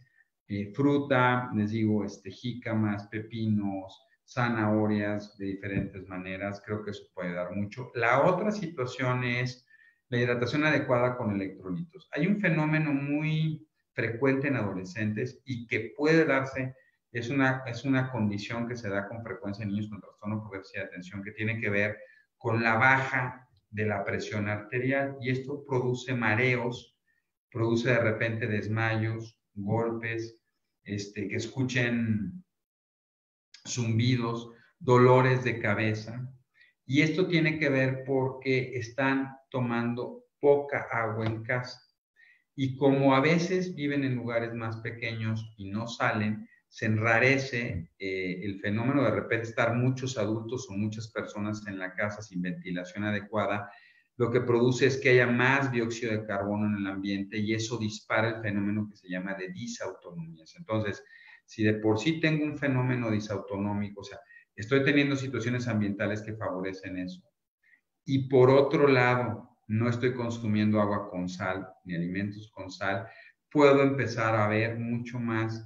fruta, les digo, jícamas, pepinos, zanahorias de diferentes maneras, creo que eso puede dar mucho. La otra situación es la hidratación adecuada con electrolitos. Hay un fenómeno muy frecuente en adolescentes y que puede darse, es una condición que se da con frecuencia en niños con trastorno por déficit de atención, que tiene que ver con la baja de la presión arterial, y esto produce mareos, produce de repente desmayos, golpes, que escuchen zumbidos, dolores de cabeza, y esto tiene que ver porque están tomando poca agua en casa, y como a veces viven en lugares más pequeños y no salen, se enrarece el fenómeno de repente estar muchos adultos o muchas personas en la casa sin ventilación adecuada, lo que produce es que haya más dióxido de carbono en el ambiente y eso dispara el fenómeno que se llama de disautonomías. Entonces, si de por sí tengo un fenómeno disautonómico, o sea, estoy teniendo situaciones ambientales que favorecen eso, y por otro lado, no estoy consumiendo agua con sal ni alimentos con sal, puedo empezar a ver mucho más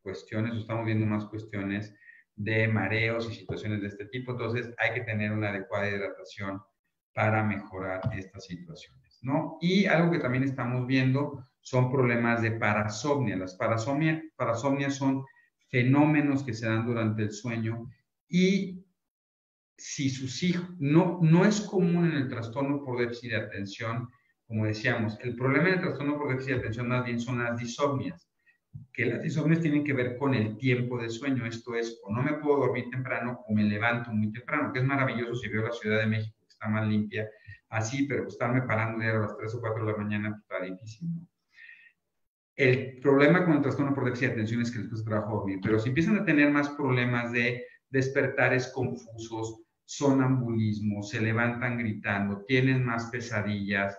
cuestiones, o estamos viendo más cuestiones de mareos y situaciones de este tipo. Entonces, hay que tener una adecuada hidratación para mejorar estas situaciones, ¿no? Y algo que también estamos viendo son problemas de parasomnia. Las parasomnias son fenómenos que se dan durante el sueño y si sus hijos, no es común en el trastorno por déficit de atención, como decíamos, el problema del trastorno por déficit de atención más bien son las disomnias, que las disomnias tienen que ver con el tiempo de sueño, esto es, o no me puedo dormir temprano o me levanto muy temprano, que es maravilloso si veo la Ciudad de México que está más limpia, así, pero estarme parando a las 3 o 4 de la mañana está difícil, ¿no? El problema con el trastorno por déficit de atención es que les cuesta trabajo dormir, pero si empiezan a tener más problemas de despertares confusos, sonambulismo, se levantan gritando, tienen más pesadillas,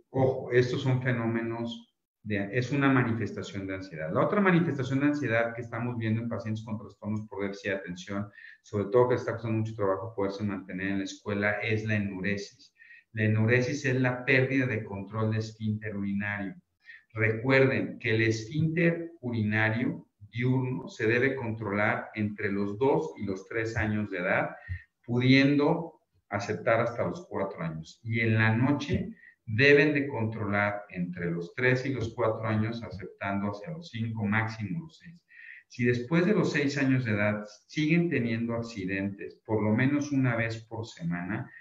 ojo, estos son fenómenos, es una manifestación de ansiedad. La otra manifestación de ansiedad que estamos viendo en pacientes con trastornos por déficit de atención, sobre todo que está costando mucho trabajo poderse mantener en la escuela, es la enuresis. La enuresis es la pérdida de control de esfínter urinario. Recuerden que el esfínter urinario diurno se debe controlar entre los 2 y los 3 años de edad, pudiendo aceptar hasta los 4 años. Y en la noche deben de controlar entre los 3 y los 4 años, aceptando hacia los 5, máximo los 6. Si después de los 6 años de edad siguen teniendo accidentes, por lo menos una vez por semana,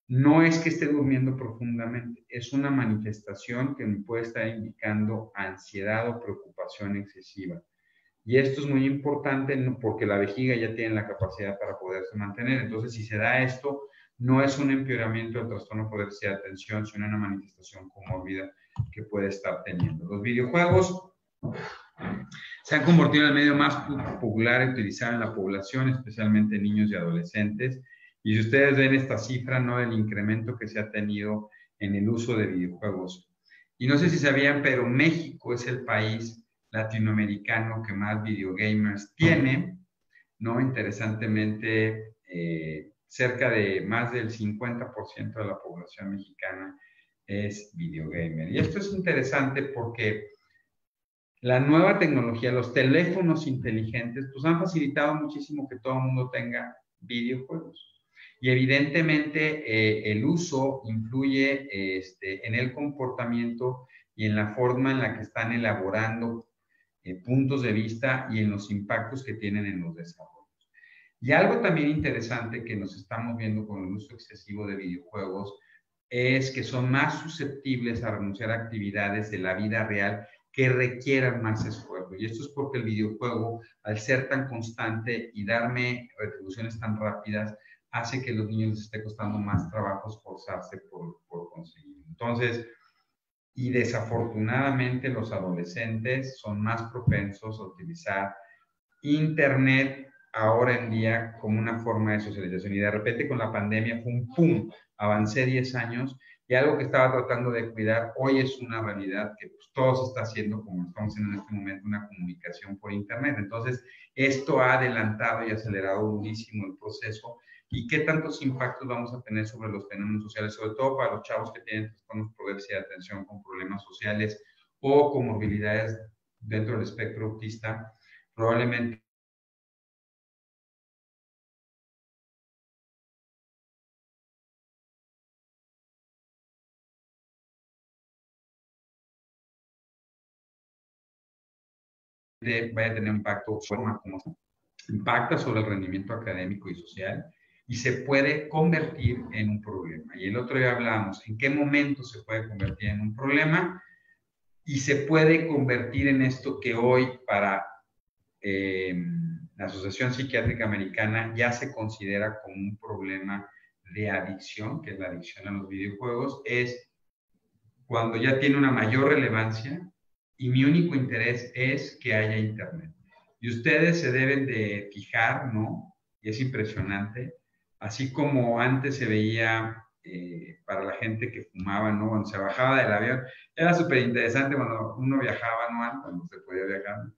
no es que esté durmiendo profundamente, es una manifestación que me puede estar indicando ansiedad o preocupación excesiva. Y esto es muy importante porque la vejiga ya tiene la capacidad para poderse mantener. Entonces, si se da esto, no es un empeoramiento del trastorno por déficit de atención, sino una manifestación comórbida que puede estar teniendo. Los videojuegos se han convertido en el medio más popular utilizado en la población, especialmente niños y adolescentes. Y si ustedes ven esta cifra, ¿no?, el incremento que se ha tenido en el uso de videojuegos. Y no sé si sabían, pero México es el país latinoamericano que más videogamers tiene, ¿no? Interesantemente, cerca de más del 50% de la población mexicana es videogamer. Y esto es interesante porque la nueva tecnología, los teléfonos inteligentes, pues han facilitado muchísimo que todo el mundo tenga videojuegos. Y evidentemente el uso influye en el comportamiento y en la forma en la que están elaborando puntos de vista y en los impactos que tienen en los desarrollos. Y algo también interesante que nos estamos viendo con el uso excesivo de videojuegos es que son más susceptibles a renunciar a actividades de la vida real que requieran más esfuerzo. Y esto es porque el videojuego, al ser tan constante y darme retribuciones tan rápidas, hace que a los niños les esté costando más trabajo esforzarse por conseguirlo. Entonces, y desafortunadamente los adolescentes son más propensos a utilizar Internet ahora en día como una forma de socialización. Y de repente con la pandemia fue un pum, avancé 10 años y algo que estaba tratando de cuidar hoy es una realidad que pues, todo se está haciendo como estamos haciendo en este momento, una comunicación por Internet. Entonces, esto ha adelantado y acelerado durísimo el proceso. ¿Y qué tantos impactos vamos a tener sobre los fenómenos sociales? Sobre todo para los chavos que tienen trastornos por déficit de atención con problemas sociales o comorbilidades dentro del espectro autista, probablemente vaya a tener un impacto forma como impacta sobre el rendimiento académico y social y se puede convertir en un problema. Y el otro día hablamos en qué momento se puede convertir en un problema y se puede convertir en esto que hoy para la Asociación Psiquiátrica Americana ya se considera como un problema de adicción, que es la adicción a los videojuegos, es cuando ya tiene una mayor relevancia y mi único interés es que haya Internet. Y ustedes se deben de fijar, ¿no? Y es impresionante, así como antes se veía para la gente que fumaba, ¿no? Cuando se bajaba del avión, era súper interesante cuando uno viajaba, ¿no? Cuando se podía viajar, ¿no?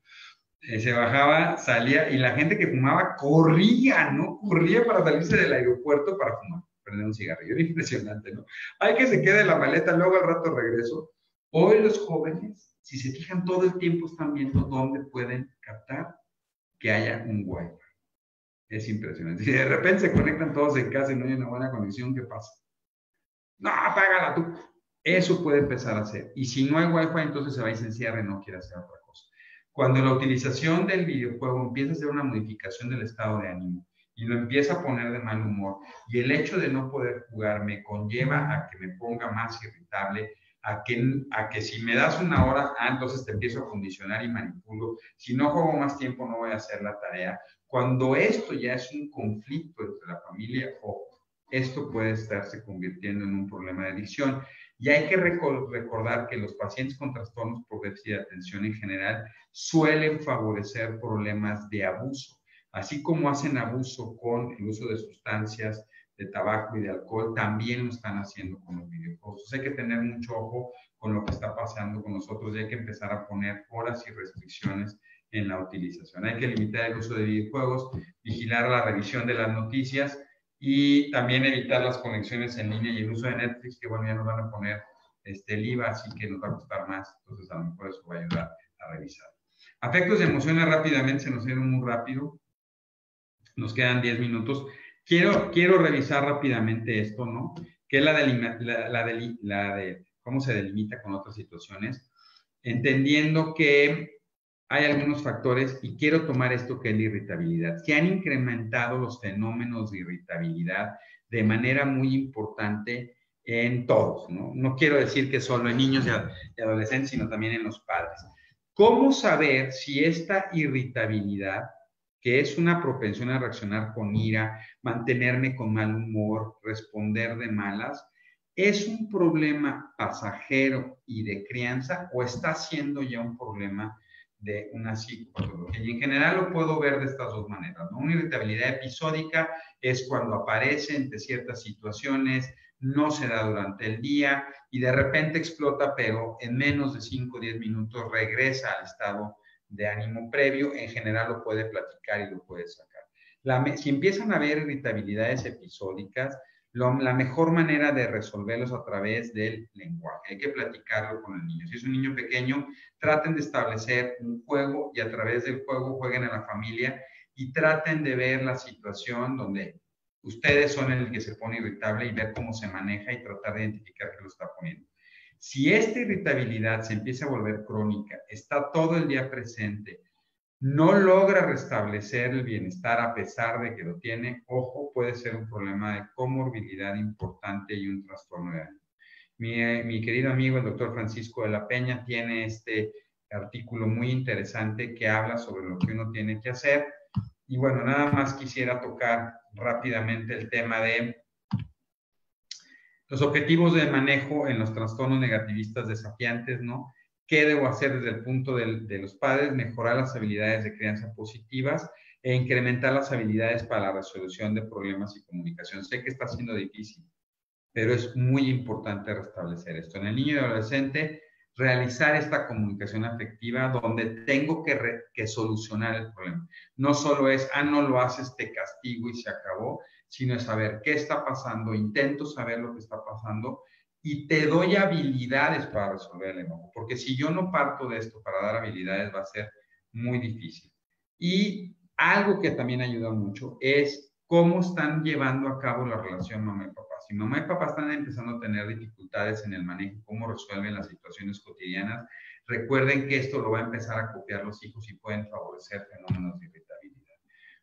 Se bajaba, salía, y la gente que fumaba corría, ¿no? Corría para salirse del aeropuerto para fumar, prender un cigarrillo. Era impresionante, ¿no? Hay que se quede en la maleta, luego al rato regreso. Hoy los jóvenes, si se fijan, todo el tiempo están viendo dónde pueden captar que haya un Wi-Fi. Es impresionante. Si de repente se conectan todos en casa y no hay una buena conexión, ¿qué pasa? No, apágala tú. Eso puede empezar a hacer. Y si no hay Wi-Fi, entonces se va y se encierra y no quiere hacer otra cosa. Cuando la utilización del videojuego empieza a hacer una modificación del estado de ánimo y lo empieza a poner de mal humor, y el hecho de no poder jugar me conlleva a que me ponga más irritable, a que si me das una hora, entonces te empiezo a condicionar y manipulo. Si no juego más tiempo, no voy a hacer la tarea. Cuando esto ya es un conflicto entre la familia, esto puede estarse convirtiendo en un problema de adicción. Y hay que recordar que los pacientes con trastornos por déficit de atención en general suelen favorecer problemas de abuso. Así como hacen abuso con el uso de sustancias, de tabaco y de alcohol, también lo están haciendo con los videojuegos. Entonces hay que tener mucho ojo con lo que está pasando con nosotros y hay que empezar a poner horas y restricciones en la utilización. Hay que limitar el uso de videojuegos, vigilar la revisión de las noticias y también evitar las conexiones en línea y el uso de Netflix, que bueno, ya nos van a poner el IVA, así que nos va a costar más. Entonces a lo mejor eso va a ayudar a revisar. Afectos y emociones rápidamente, se nos dieron muy rápido. Nos quedan 10 minutos. Quiero revisar rápidamente esto, ¿no? Que es de cómo se delimita con otras situaciones, entendiendo que hay algunos factores, y quiero tomar esto que es la irritabilidad. Se han incrementado los fenómenos de irritabilidad de manera muy importante en todos, ¿no? No quiero decir que solo en niños y adolescentes, sino también en los padres. ¿Cómo saber si esta irritabilidad, que es una propensión a reaccionar con ira, mantenerme con mal humor, responder de malas, es un problema pasajero y de crianza o está siendo ya un problema de una psicopatología? Y en general lo puedo ver de estas dos maneras, ¿no? Una irritabilidad episódica es cuando aparece entre ciertas situaciones, no se da durante el día y de repente explota, pero en menos de 5 o 10 minutos regresa al estado de ánimo previo. En general lo puede platicar y lo puede sacar. Si empiezan a haber irritabilidades episódicas, la mejor manera de resolverlos a través del lenguaje. Hay que platicarlo con el niño. Si es un niño pequeño, traten de establecer un juego y a través del juego jueguen a la familia y traten de ver la situación donde ustedes son el que se pone irritable y ver cómo se maneja y tratar de identificar qué lo está poniendo. Si esta irritabilidad se empieza a volver crónica, está todo el día presente, no logra restablecer el bienestar a pesar de que lo tiene, ojo, puede ser un problema de comorbilidad importante y un trastorno de ánimo. Mi querido amigo, el doctor Francisco de la Peña, tiene este artículo muy interesante que habla sobre lo que uno tiene que hacer. Y bueno, nada más quisiera tocar rápidamente el tema de los objetivos de manejo en los trastornos negativistas desafiantes, ¿no? ¿Qué debo hacer desde el punto de los padres? Mejorar las habilidades de crianza positivas e incrementar las habilidades para la resolución de problemas y comunicación. Sé que está siendo difícil, pero es muy importante restablecer esto. En el niño y adolescente, realizar esta comunicación afectiva donde tengo que solucionar el problema. No solo es, no lo haces, te castigo y se acabó, sino es saber qué está pasando, intento saber lo que está pasando y te doy habilidades para resolver el enojo. Porque si yo no parto de esto para dar habilidades, va a ser muy difícil. Y algo que también ayuda mucho es cómo están llevando a cabo la relación mamá y papá. Si mamá y papá están empezando a tener dificultades en el manejo, cómo resuelven las situaciones cotidianas, recuerden que esto lo va a empezar a copiar los hijos y pueden favorecer fenómenos de irritabilidad,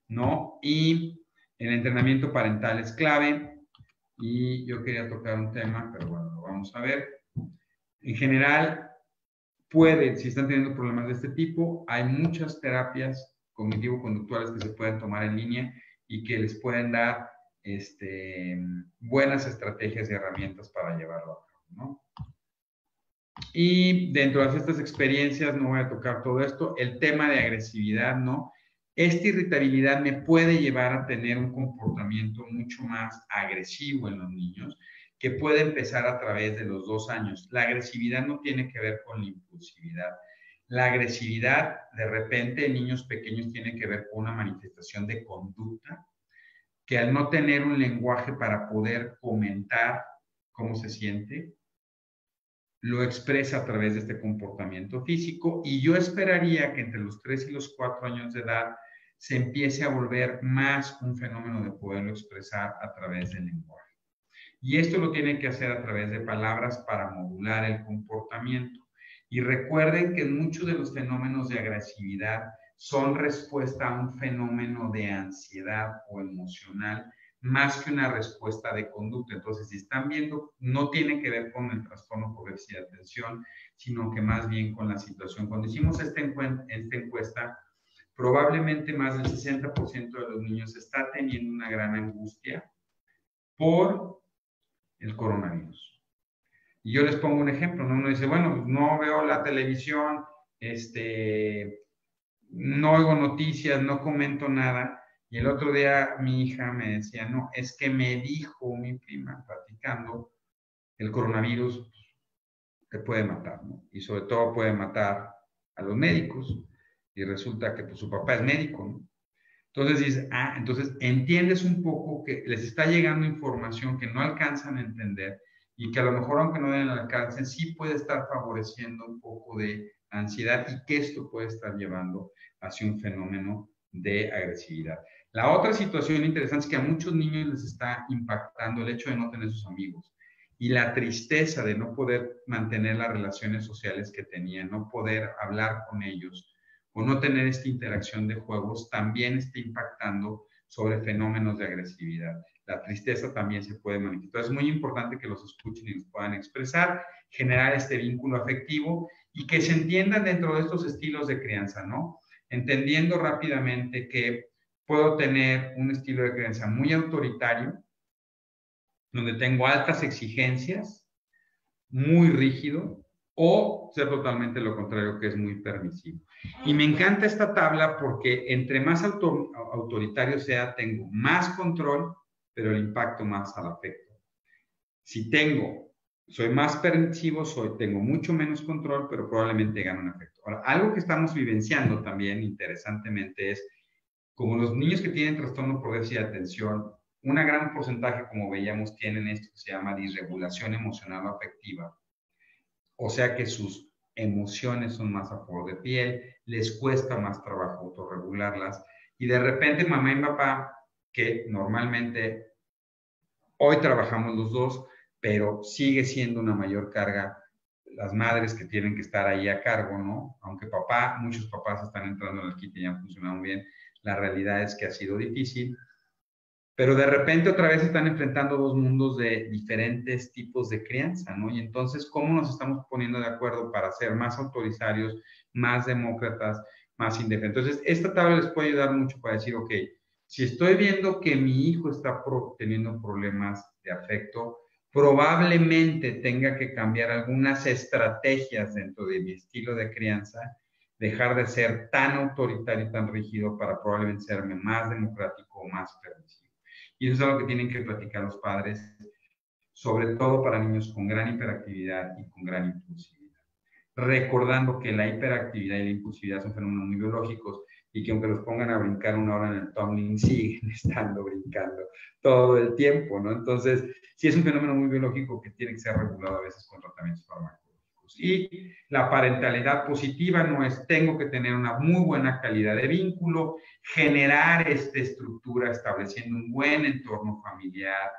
¿no? Y el entrenamiento parental es clave. Y yo quería tocar un tema, pero bueno, lo vamos a ver. En general, si están teniendo problemas de este tipo, hay muchas terapias cognitivo-conductuales que se pueden tomar en línea y que les pueden dar buenas estrategias y herramientas para llevarlo a cabo, ¿no? Y dentro de estas experiencias, no voy a tocar todo esto, el tema de agresividad, ¿no? Esta irritabilidad me puede llevar a tener un comportamiento mucho más agresivo en los niños, que puede empezar a través de los 2 años. La agresividad no tiene que ver con la impulsividad. La agresividad, de repente, en niños pequeños tiene que ver con una manifestación de conducta, que al no tener un lenguaje para poder comentar cómo se siente, lo expresa a través de este comportamiento físico, y yo esperaría que entre los 3 y los 4 años de edad se empiece a volver más un fenómeno de poderlo expresar a través del lenguaje. Y esto lo tiene que hacer a través de palabras para modular el comportamiento. Y recuerden que muchos de los fenómenos de agresividad son respuesta a un fenómeno de ansiedad o emocional, más que una respuesta de conducta. Entonces, si están viendo, no tiene que ver con el trastorno por déficit de atención, sino que más bien con la situación. Cuando hicimos esta encuesta, probablemente más del 60% de los niños está teniendo una gran angustia por el coronavirus. Y yo les pongo un ejemplo, ¿no? Uno dice, bueno, no veo la televisión, no oigo noticias, no comento nada. Y el otro día mi hija me decía, no, es que me dijo mi prima, platicando, el coronavirus te puede matar, ¿no? Y sobre todo puede matar a los médicos. Y resulta que pues, su papá es médico, ¿no? Entonces dices, entonces entiendes un poco que les está llegando información que no alcanzan a entender y que a lo mejor, aunque no den el alcance, sí puede estar favoreciendo un poco de ansiedad y que esto puede estar llevando hacia un fenómeno de agresividad. La otra situación interesante es que a muchos niños les está impactando el hecho de no tener sus amigos y la tristeza de no poder mantener las relaciones sociales que tenían, no poder hablar con ellos o no tener esta interacción de juegos, también está impactando sobre fenómenos de agresividad. La tristeza también se puede manifestar. Es muy importante que los escuchen y los puedan expresar, generar este vínculo afectivo y que se entiendan dentro de estos estilos de crianza, ¿no? Entendiendo rápidamente que puedo tener un estilo de crianza muy autoritario, donde tengo altas exigencias, muy rígido, o ser totalmente lo contrario, que es muy permisivo. Y me encanta esta tabla porque entre más autoritario sea, tengo más control, pero el impacto más al afecto. Si soy más permisivo, tengo mucho menos control, pero probablemente gano un afecto. Ahora, algo que estamos vivenciando también, interesantemente, es como los niños que tienen trastorno por déficit de atención, un gran porcentaje, como veíamos, tienen esto que se llama disregulación emocional o afectiva. O sea que sus emociones son más a flor de piel, les cuesta más trabajo autorregularlas. Y de repente mamá y papá, que normalmente hoy trabajamos los dos, pero sigue siendo una mayor carga las madres que tienen que estar ahí a cargo, ¿no? Aunque muchos papás están entrando en el kit y han funcionado bien, la realidad es que ha sido difícil. Pero de repente otra vez están enfrentando dos mundos de diferentes tipos de crianza, ¿no? Y entonces, ¿cómo nos estamos poniendo de acuerdo para ser más autoritarios, más demócratas, más indefensos? Entonces, esta tabla les puede ayudar mucho para decir, ok, si estoy viendo que mi hijo está teniendo problemas de afecto, probablemente tenga que cambiar algunas estrategias dentro de mi estilo de crianza, dejar de ser tan autoritario y tan rígido para probablemente serme más democrático o más permisivo. Y eso es algo que tienen que platicar los padres, sobre todo para niños con gran hiperactividad y con gran impulsividad. Recordando que la hiperactividad y la impulsividad son fenómenos muy biológicos y que aunque los pongan a brincar 1 hora en el tumbling, siguen estando brincando todo el tiempo, ¿no? Entonces, sí es un fenómeno muy biológico que tiene que ser regulado a veces con tratamientos farmacológicos. Y la parentalidad positiva no es tengo que tener una muy buena calidad de vínculo, generar esta estructura estableciendo un buen entorno familiar.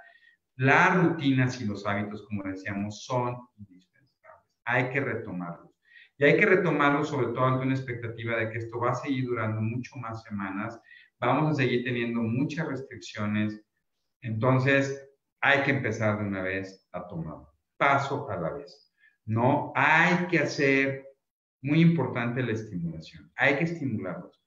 Las rutinas y los hábitos, como decíamos, son indispensables. Hay que retomarlos. Y hay que retomarlos sobre todo ante una expectativa de que esto va a seguir durando mucho más semanas. Vamos a seguir teniendo muchas restricciones. Entonces, hay que empezar de una vez a tomar paso a la vez. No hay que hacer, muy importante la estimulación. Hay que estimularlos.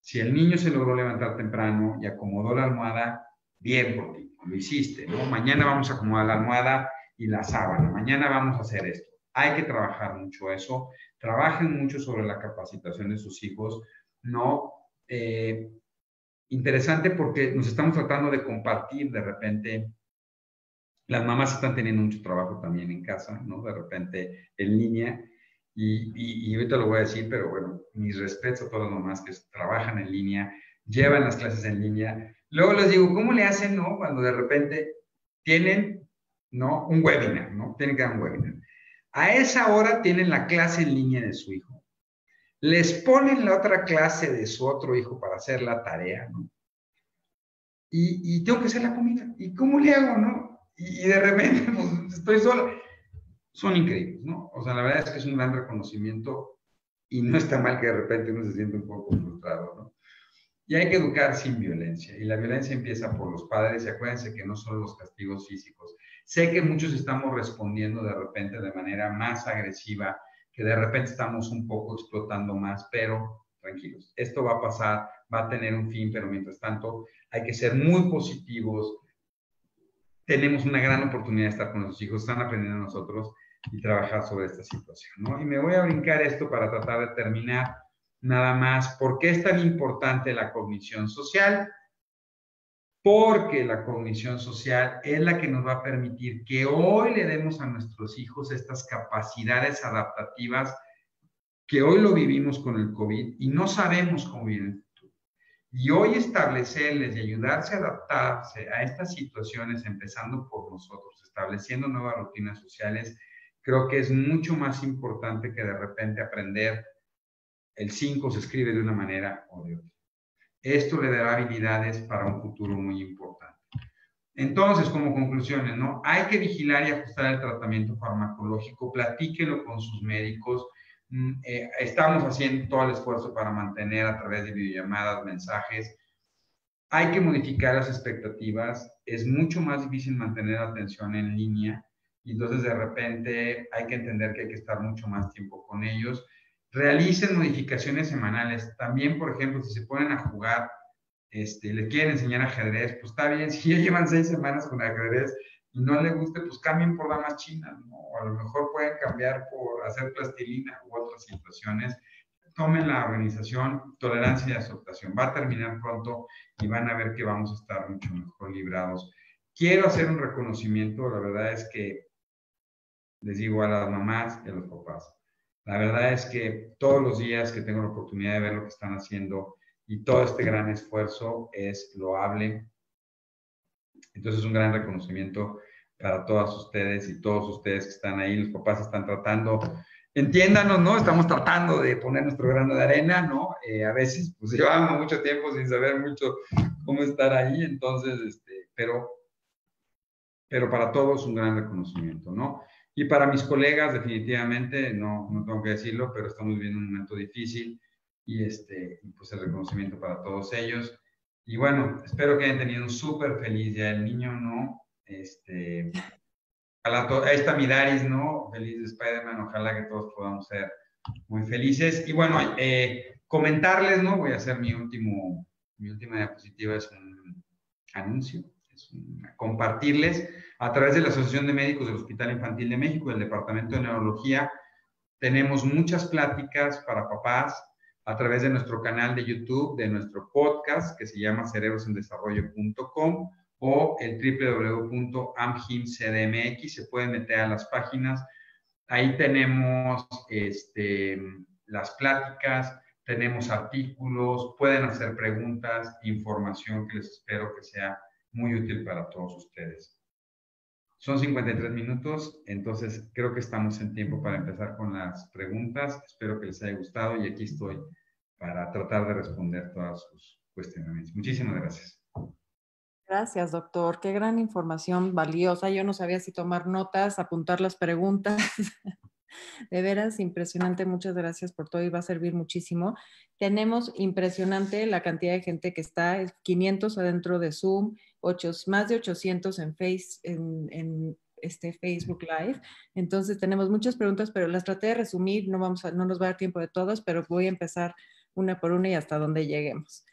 Si el niño se logró levantar temprano y acomodó la almohada, bien por ti, lo hiciste, ¿no? Mañana vamos a acomodar la almohada y la sábana, mañana vamos a hacer esto. Hay que trabajar mucho eso, trabajen mucho sobre la capacitación de sus hijos, ¿no? Interesante porque nos estamos tratando de compartir de repente Las mamás están teniendo mucho trabajo también en casa, ¿no? De repente en línea. Y ahorita lo voy a decir, pero bueno, mis respetos a todas las mamás que trabajan en línea, llevan las clases en línea. Luego les digo, ¿cómo le hacen, no? Cuando de repente tienen, ¿no? Un webinar, ¿no? Tienen que dar un webinar. A esa hora tienen la clase en línea de su hijo. Les ponen la otra clase de su otro hijo para hacer la tarea, ¿no? Y tengo que hacer la comida. ¿Y cómo le hago, no? Y de repente, pues, estoy sola. Son increíbles, ¿no? O sea, la verdad es que es un gran reconocimiento y no está mal que de repente uno se siente un poco frustrado, ¿no? Y hay que educar sin violencia. Y la violencia empieza por los padres. Y acuérdense que no son los castigos físicos. Sé que muchos estamos respondiendo de repente de manera más agresiva, que de repente estamos un poco explotando más, pero tranquilos, esto va a pasar, va a tener un fin, pero mientras tanto hay que ser muy positivos. Tenemos una gran oportunidad de estar con nuestros hijos, están aprendiendo nosotros y trabajar sobre esta situación, ¿no? Y me voy a brincar esto para tratar de terminar nada más. ¿Por qué es tan importante la cognición social? Porque la cognición social es la que nos va a permitir que hoy le demos a nuestros hijos estas capacidades adaptativas que hoy lo vivimos con el COVID y no sabemos cómo viene el futuro. Y hoy establecerles y ayudarse a adaptarse a estas situaciones, empezando por nosotros, estableciendo nuevas rutinas sociales, creo que es mucho más importante que de repente aprender el 5 se escribe de una manera o de otra. Esto le dará habilidades para un futuro muy importante. Entonces, como conclusiones, ¿no? Hay que vigilar y ajustar el tratamiento farmacológico, platíquenlo con sus médicos. Estamos haciendo todo el esfuerzo para mantener a través de videollamadas, mensajes. Hay que modificar las expectativas. Es mucho más difícil mantener la atención en línea y entonces de repente hay que entender que hay que estar mucho más tiempo con ellos. Realicen modificaciones semanales. También, por ejemplo, si se ponen a jugar, le quieren enseñar ajedrez, pues está bien. Si ya llevan 6 semanas con ajedrez y no les guste, pues cambien por damas chinas, ¿no? O a lo mejor pueden cambiar por hacer plastilina u otras situaciones. Tomen la organización, tolerancia y aceptación. Va a terminar pronto y van a ver que vamos a estar mucho mejor librados. Quiero hacer un reconocimiento, la verdad es que les digo a las mamás y a los papás. La verdad es que todos los días que tengo la oportunidad de ver lo que están haciendo y todo este gran esfuerzo es loable. Entonces, un gran reconocimiento para todas ustedes y todos ustedes que están ahí. Los papás están tratando, entiéndanos, ¿no? Estamos tratando de poner nuestro grano de arena, ¿no? A veces, pues llevamos mucho tiempo sin saber mucho cómo estar ahí, entonces, pero para todos un gran reconocimiento, ¿no? Y para mis colegas, definitivamente, no tengo que decirlo, pero estamos viviendo un momento difícil y pues el reconocimiento para todos ellos. Y bueno, espero que hayan tenido un súper feliz Día del Niño, ¿no? Ojalá ahí está mi Daris, ¿no? Feliz de Spider-Man, ojalá que todos podamos ser muy felices. Y bueno, comentarles, ¿no? Voy a hacer mi última diapositiva, es un anuncio, compartirles a través de la Asociación de Médicos del Hospital Infantil de México, del Departamento de Neurología, tenemos muchas pláticas para papás a través de nuestro canal de YouTube, de nuestro podcast que se llama cerebrosendesarrollo.com o el www.amhimcdmx. Se pueden meter a las páginas. Ahí tenemos las pláticas, tenemos artículos, pueden hacer preguntas, información que les espero que sea muy útil para todos ustedes. Son 53 minutos, entonces creo que estamos en tiempo para empezar con las preguntas. Espero que les haya gustado y aquí estoy para tratar de responder todos sus cuestionamientos. Muchísimas gracias. Gracias, doctor. Qué gran información valiosa. Yo no sabía si tomar notas, apuntar las preguntas. De veras, impresionante. Muchas gracias por todo y va a servir muchísimo. Tenemos impresionante la cantidad de gente que está, 500 adentro de Zoom, más de 800 en Facebook Live. Entonces tenemos muchas preguntas, pero las traté de resumir. No nos va a dar tiempo de todas, pero voy a empezar una por una y hasta donde lleguemos.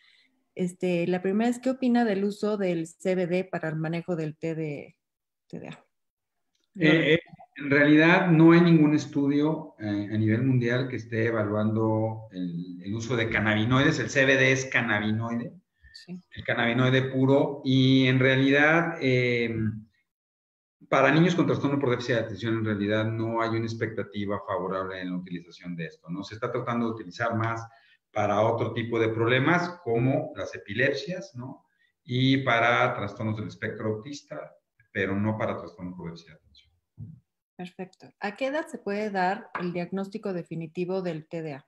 La primera es, ¿qué opina del uso del CBD para el manejo del TDA? En realidad no hay ningún estudio a nivel mundial que esté evaluando el uso de cannabinoides. El CBD es cannabinoide, sí. El cannabinoide puro, y en realidad para niños con trastorno por déficit de atención, en realidad no hay una expectativa favorable en la utilización de esto, ¿no? Se está tratando de utilizar más para otro tipo de problemas, como las epilepsias, ¿no? Y para trastornos del espectro autista, pero no para trastorno por déficit de atención. Perfecto. ¿A qué edad se puede dar el diagnóstico definitivo del TDA?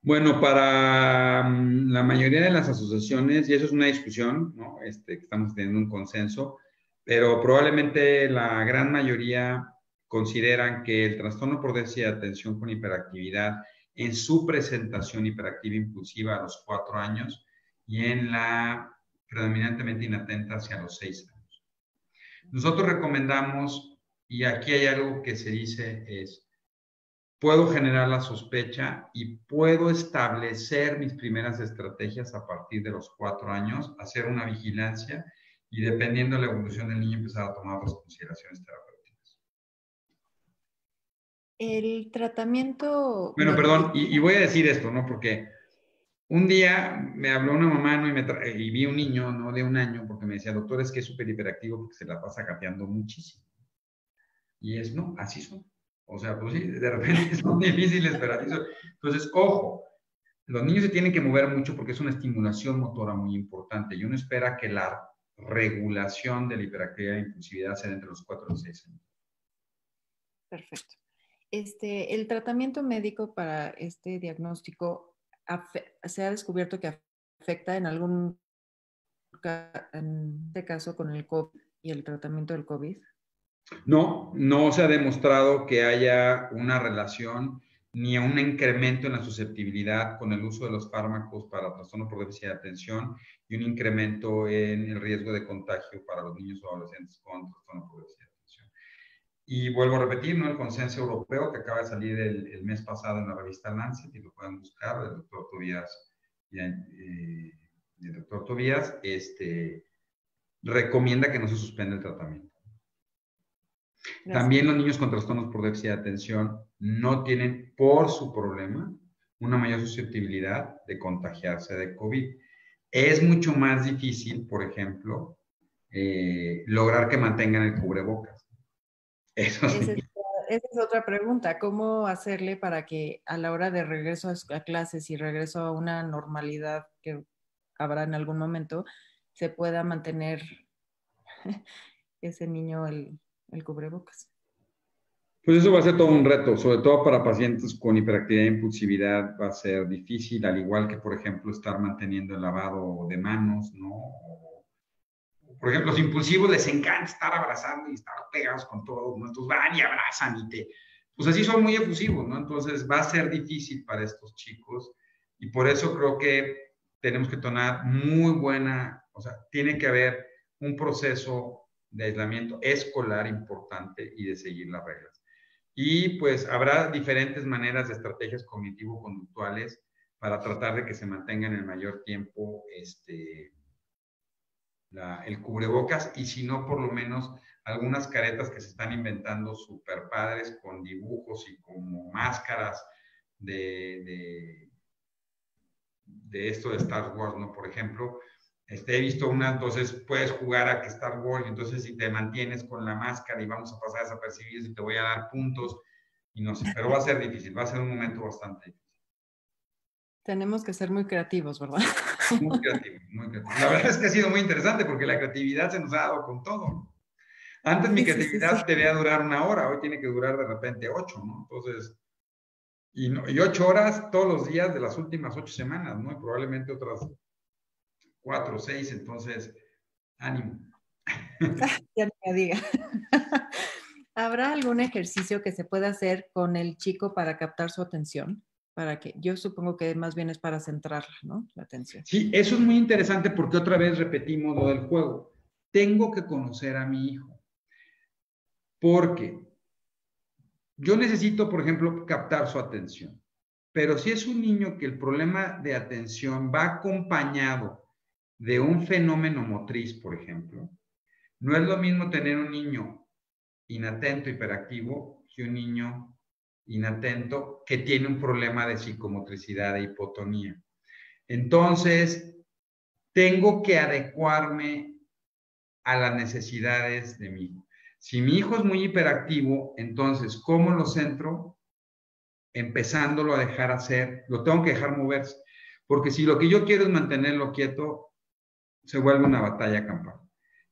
Bueno, para la mayoría de las asociaciones, y eso es una discusión, ¿no? Que estamos teniendo un consenso, pero probablemente la gran mayoría consideran que el trastorno por déficit de atención con hiperactividad en su presentación hiperactiva impulsiva a los 4 años y en la predominantemente inatenta hacia los 6 años. Nosotros recomendamos, y aquí hay algo que se dice, es: puedo generar la sospecha y puedo establecer mis primeras estrategias a partir de los 4 años, hacer una vigilancia y, dependiendo de la evolución del niño, empezar a tomar otras consideraciones terapéuticas. El tratamiento... Bueno, perdón, y voy a decir esto, ¿no? Porque un día me habló una mamá, ¿no? Y vi un niño, ¿no? De 1 año, porque me decía: doctor, es que es súper hiperactivo porque se la pasa gateando muchísimo. Y es, no, así son. O sea, pues sí, de repente son difíciles, pero así son. Entonces, ojo, los niños se tienen que mover mucho porque es una estimulación motora muy importante, y uno espera que la regulación de la hiperactividad e impulsividad sea entre los 4 y 6 años. Perfecto. El tratamiento médico para este diagnóstico se ha descubierto que afecta en en este caso con el COVID y el tratamiento del COVID. No, no se ha demostrado que haya una relación ni un incremento en la susceptibilidad con el uso de los fármacos para trastorno por déficit de atención y un incremento en el riesgo de contagio para los niños o adolescentes con trastorno por déficit de atención. Y vuelvo a repetir, ¿no? El consenso europeo que acaba de salir el mes pasado en la revista Lancet, y lo pueden buscar, del doctor Tobías, recomienda que no se suspenda el tratamiento. Gracias. También los niños con trastornos por déficit de atención no tienen, por su problema, una mayor susceptibilidad de contagiarse de COVID. Es mucho más difícil, por ejemplo, lograr que mantengan el cubrebocas. Eso sí. Esa es otra pregunta. ¿Cómo hacerle para que a la hora de regreso a clases y regreso a una normalidad que habrá en algún momento, se pueda mantener ese niño el cubrebocas? Pues eso va a ser todo un reto, sobre todo para pacientes con hiperactividad e impulsividad va a ser difícil, al igual que, por ejemplo, estar manteniendo el lavado de manos, ¿no? Por ejemplo, los impulsivos les encanta estar abrazando y estar pegados con todos, ¿no? Entonces van y abrazan pues así son muy efusivos, ¿no? Entonces va a ser difícil para estos chicos, y por eso creo que tenemos que tomar o sea, tiene que haber un proceso de aislamiento escolar importante y de seguir las reglas. Y pues habrá diferentes maneras de estrategias cognitivo-conductuales para tratar de que se mantenga en el mayor tiempo el cubrebocas, y si no, por lo menos algunas caretas que se están inventando súper padres con dibujos y como máscaras de esto de Star Wars, ¿no? Por ejemplo, he visto entonces puedes jugar a que Star Wars, y entonces si te mantienes con la máscara y vamos a pasar desapercibidos y te voy a dar puntos, y no sé, pero va a ser difícil, va a ser un momento bastante difícil. Tenemos que ser muy creativos, ¿verdad? Muy creativos, muy creativos. La verdad es que ha sido muy interesante porque la creatividad se nos ha dado con todo. Antes mi creatividad debía durar 1 hora, hoy tiene que durar de repente 8, ¿no? Entonces, y 8 horas todos los días de las últimas 8 semanas, ¿no? Y probablemente otras 4 o 6, entonces, ánimo. Ya no me diga. ¿Habrá algún ejercicio que se pueda hacer con el chico para captar su atención? Yo supongo que más bien es para centrarla, ¿no? La atención. Sí, eso es muy interesante porque otra vez repetimos lo del juego. Tengo que conocer a mi hijo. Porque yo necesito, por ejemplo, captar su atención. Pero si es un niño que el problema de atención va acompañado de un fenómeno motriz, por ejemplo, no es lo mismo tener un niño inatento, hiperactivo, que un niño inatento que tiene un problema de psicomotricidad e hipotonía. Entonces, tengo que adecuarme a las necesidades de mi hijo. Si mi hijo es muy hiperactivo, entonces, ¿cómo lo centro? Empezándolo a dejar hacer, lo tengo que dejar moverse. Porque si lo que yo quiero es mantenerlo quieto, se vuelve una batalla campal.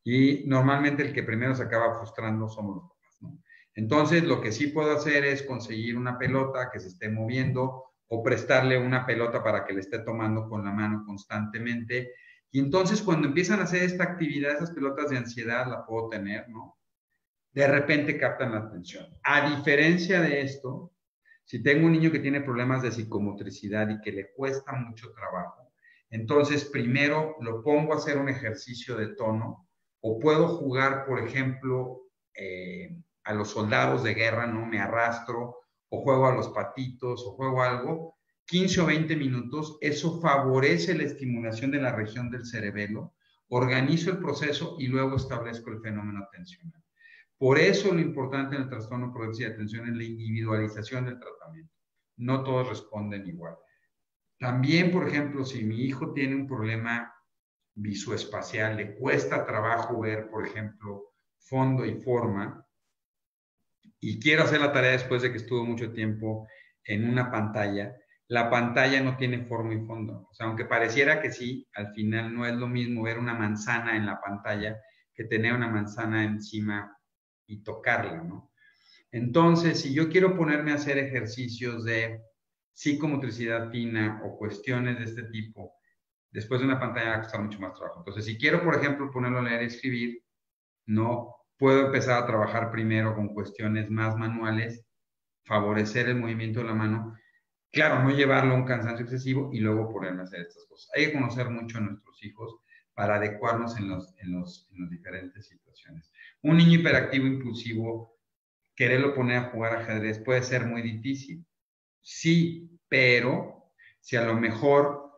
Y normalmente el que primero se acaba frustrando somos los papás, ¿no? Entonces, lo que sí puedo hacer es conseguir una pelota que se esté moviendo o prestarle una pelota para que le esté tomando con la mano constantemente. Y entonces, cuando empiezan a hacer esta actividad, esas pelotas de ansiedad la puedo tener, ¿no? De repente captan la atención. A diferencia de esto, si tengo un niño que tiene problemas de psicomotricidad y que le cuesta mucho trabajo, entonces primero lo pongo a hacer un ejercicio de tono o puedo jugar, por ejemplo, a los soldados de guerra, ¿no? Me arrastro o juego a los patitos o juego algo, 15 o 20 minutos, eso favorece la estimulación de la región del cerebelo, organizo el proceso y luego establezco el fenómeno atencional. Por eso lo importante en el trastorno por déficit de atención es la individualización del tratamiento. No todos responden igual. También, por ejemplo, si mi hijo tiene un problema visoespacial, le cuesta trabajo ver, por ejemplo, fondo y forma, y quiero hacer la tarea después de que estuvo mucho tiempo en una pantalla, la pantalla no tiene forma y fondo. O sea, aunque pareciera que sí, al final no es lo mismo ver una manzana en la pantalla que tener una manzana encima y tocarla, ¿no? Entonces, si yo quiero ponerme a hacer ejercicios de psicomotricidad fina o cuestiones de este tipo, después de una pantalla va a costar mucho más trabajo. Entonces, si quiero, por ejemplo, ponerlo a leer y escribir, no puedo empezar a trabajar primero con cuestiones más manuales, favorecer el movimiento de la mano, claro, no llevarlo a un cansancio excesivo y luego ponerme a hacer estas cosas. Hay que conocer mucho a nuestros hijos para adecuarnos en las diferentes situaciones. Un niño hiperactivo impulsivo, quererlo poner a jugar ajedrez puede ser muy difícil. Sí, pero si a lo mejor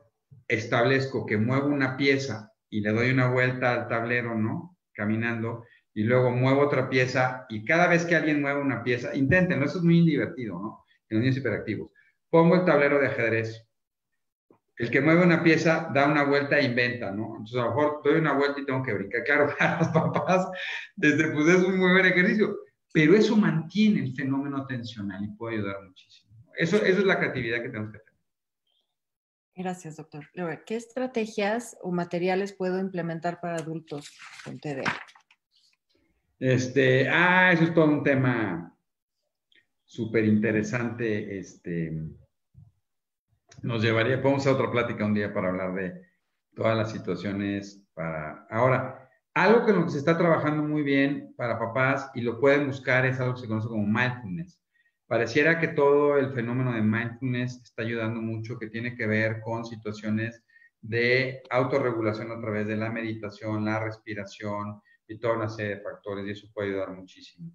establezco que muevo una pieza y le doy una vuelta al tablero, ¿no? Caminando, y luego muevo otra pieza, y cada vez que alguien mueve una pieza, inténtenlo, eso es muy divertido, ¿no? En los niños hiperactivos. Pongo el tablero de ajedrez. El que mueve una pieza da una vuelta e inventa, ¿no? Entonces, a lo mejor doy una vuelta y tengo que brincar. Claro, para los papás, pues es un muy buen ejercicio, pero eso mantiene el fenómeno atencional y puede ayudar muchísimo. Eso es la creatividad que tenemos que tener. Gracias, doctor. Laura, ¿qué estrategias o materiales puedo implementar para adultos con TDA? Eso es todo un tema súper interesante. Nos llevaría, podemos hacer otra plática un día para hablar de todas las situaciones para... Ahora, algo que lo que se está trabajando muy bien para papás y lo pueden buscar es algo que se conoce como mindfulness. Pareciera que todo el fenómeno de mindfulness está ayudando mucho, que tiene que ver con situaciones de autorregulación a través de la meditación, la respiración y toda una serie de factores, y eso puede ayudar muchísimo.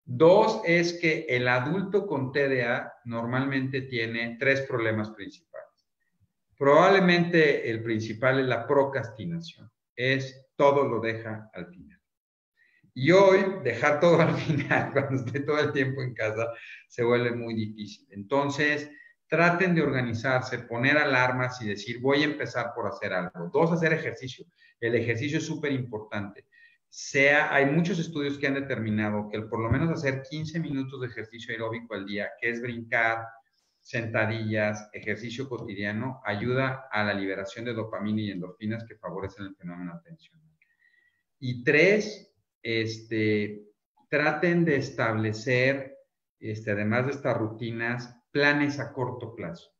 Dos, es que el adulto con TDA normalmente tiene 3 problemas principales. Probablemente el principal es la procrastinación, es todo lo deja al final. Y hoy, dejar todo al final, cuando esté todo el tiempo en casa, se vuelve muy difícil. Entonces, traten de organizarse, poner alarmas y decir, voy a empezar por hacer algo. 2, hacer ejercicio. El ejercicio es súper importante. Hay muchos estudios que han determinado que por lo menos hacer 15 minutos de ejercicio aeróbico al día, que es brincar, sentadillas, ejercicio cotidiano, ayuda a la liberación de dopamina y endorfinas que favorecen el fenómeno atencional. Y 3, traten de establecer, además de estas rutinas, planes a corto plazo.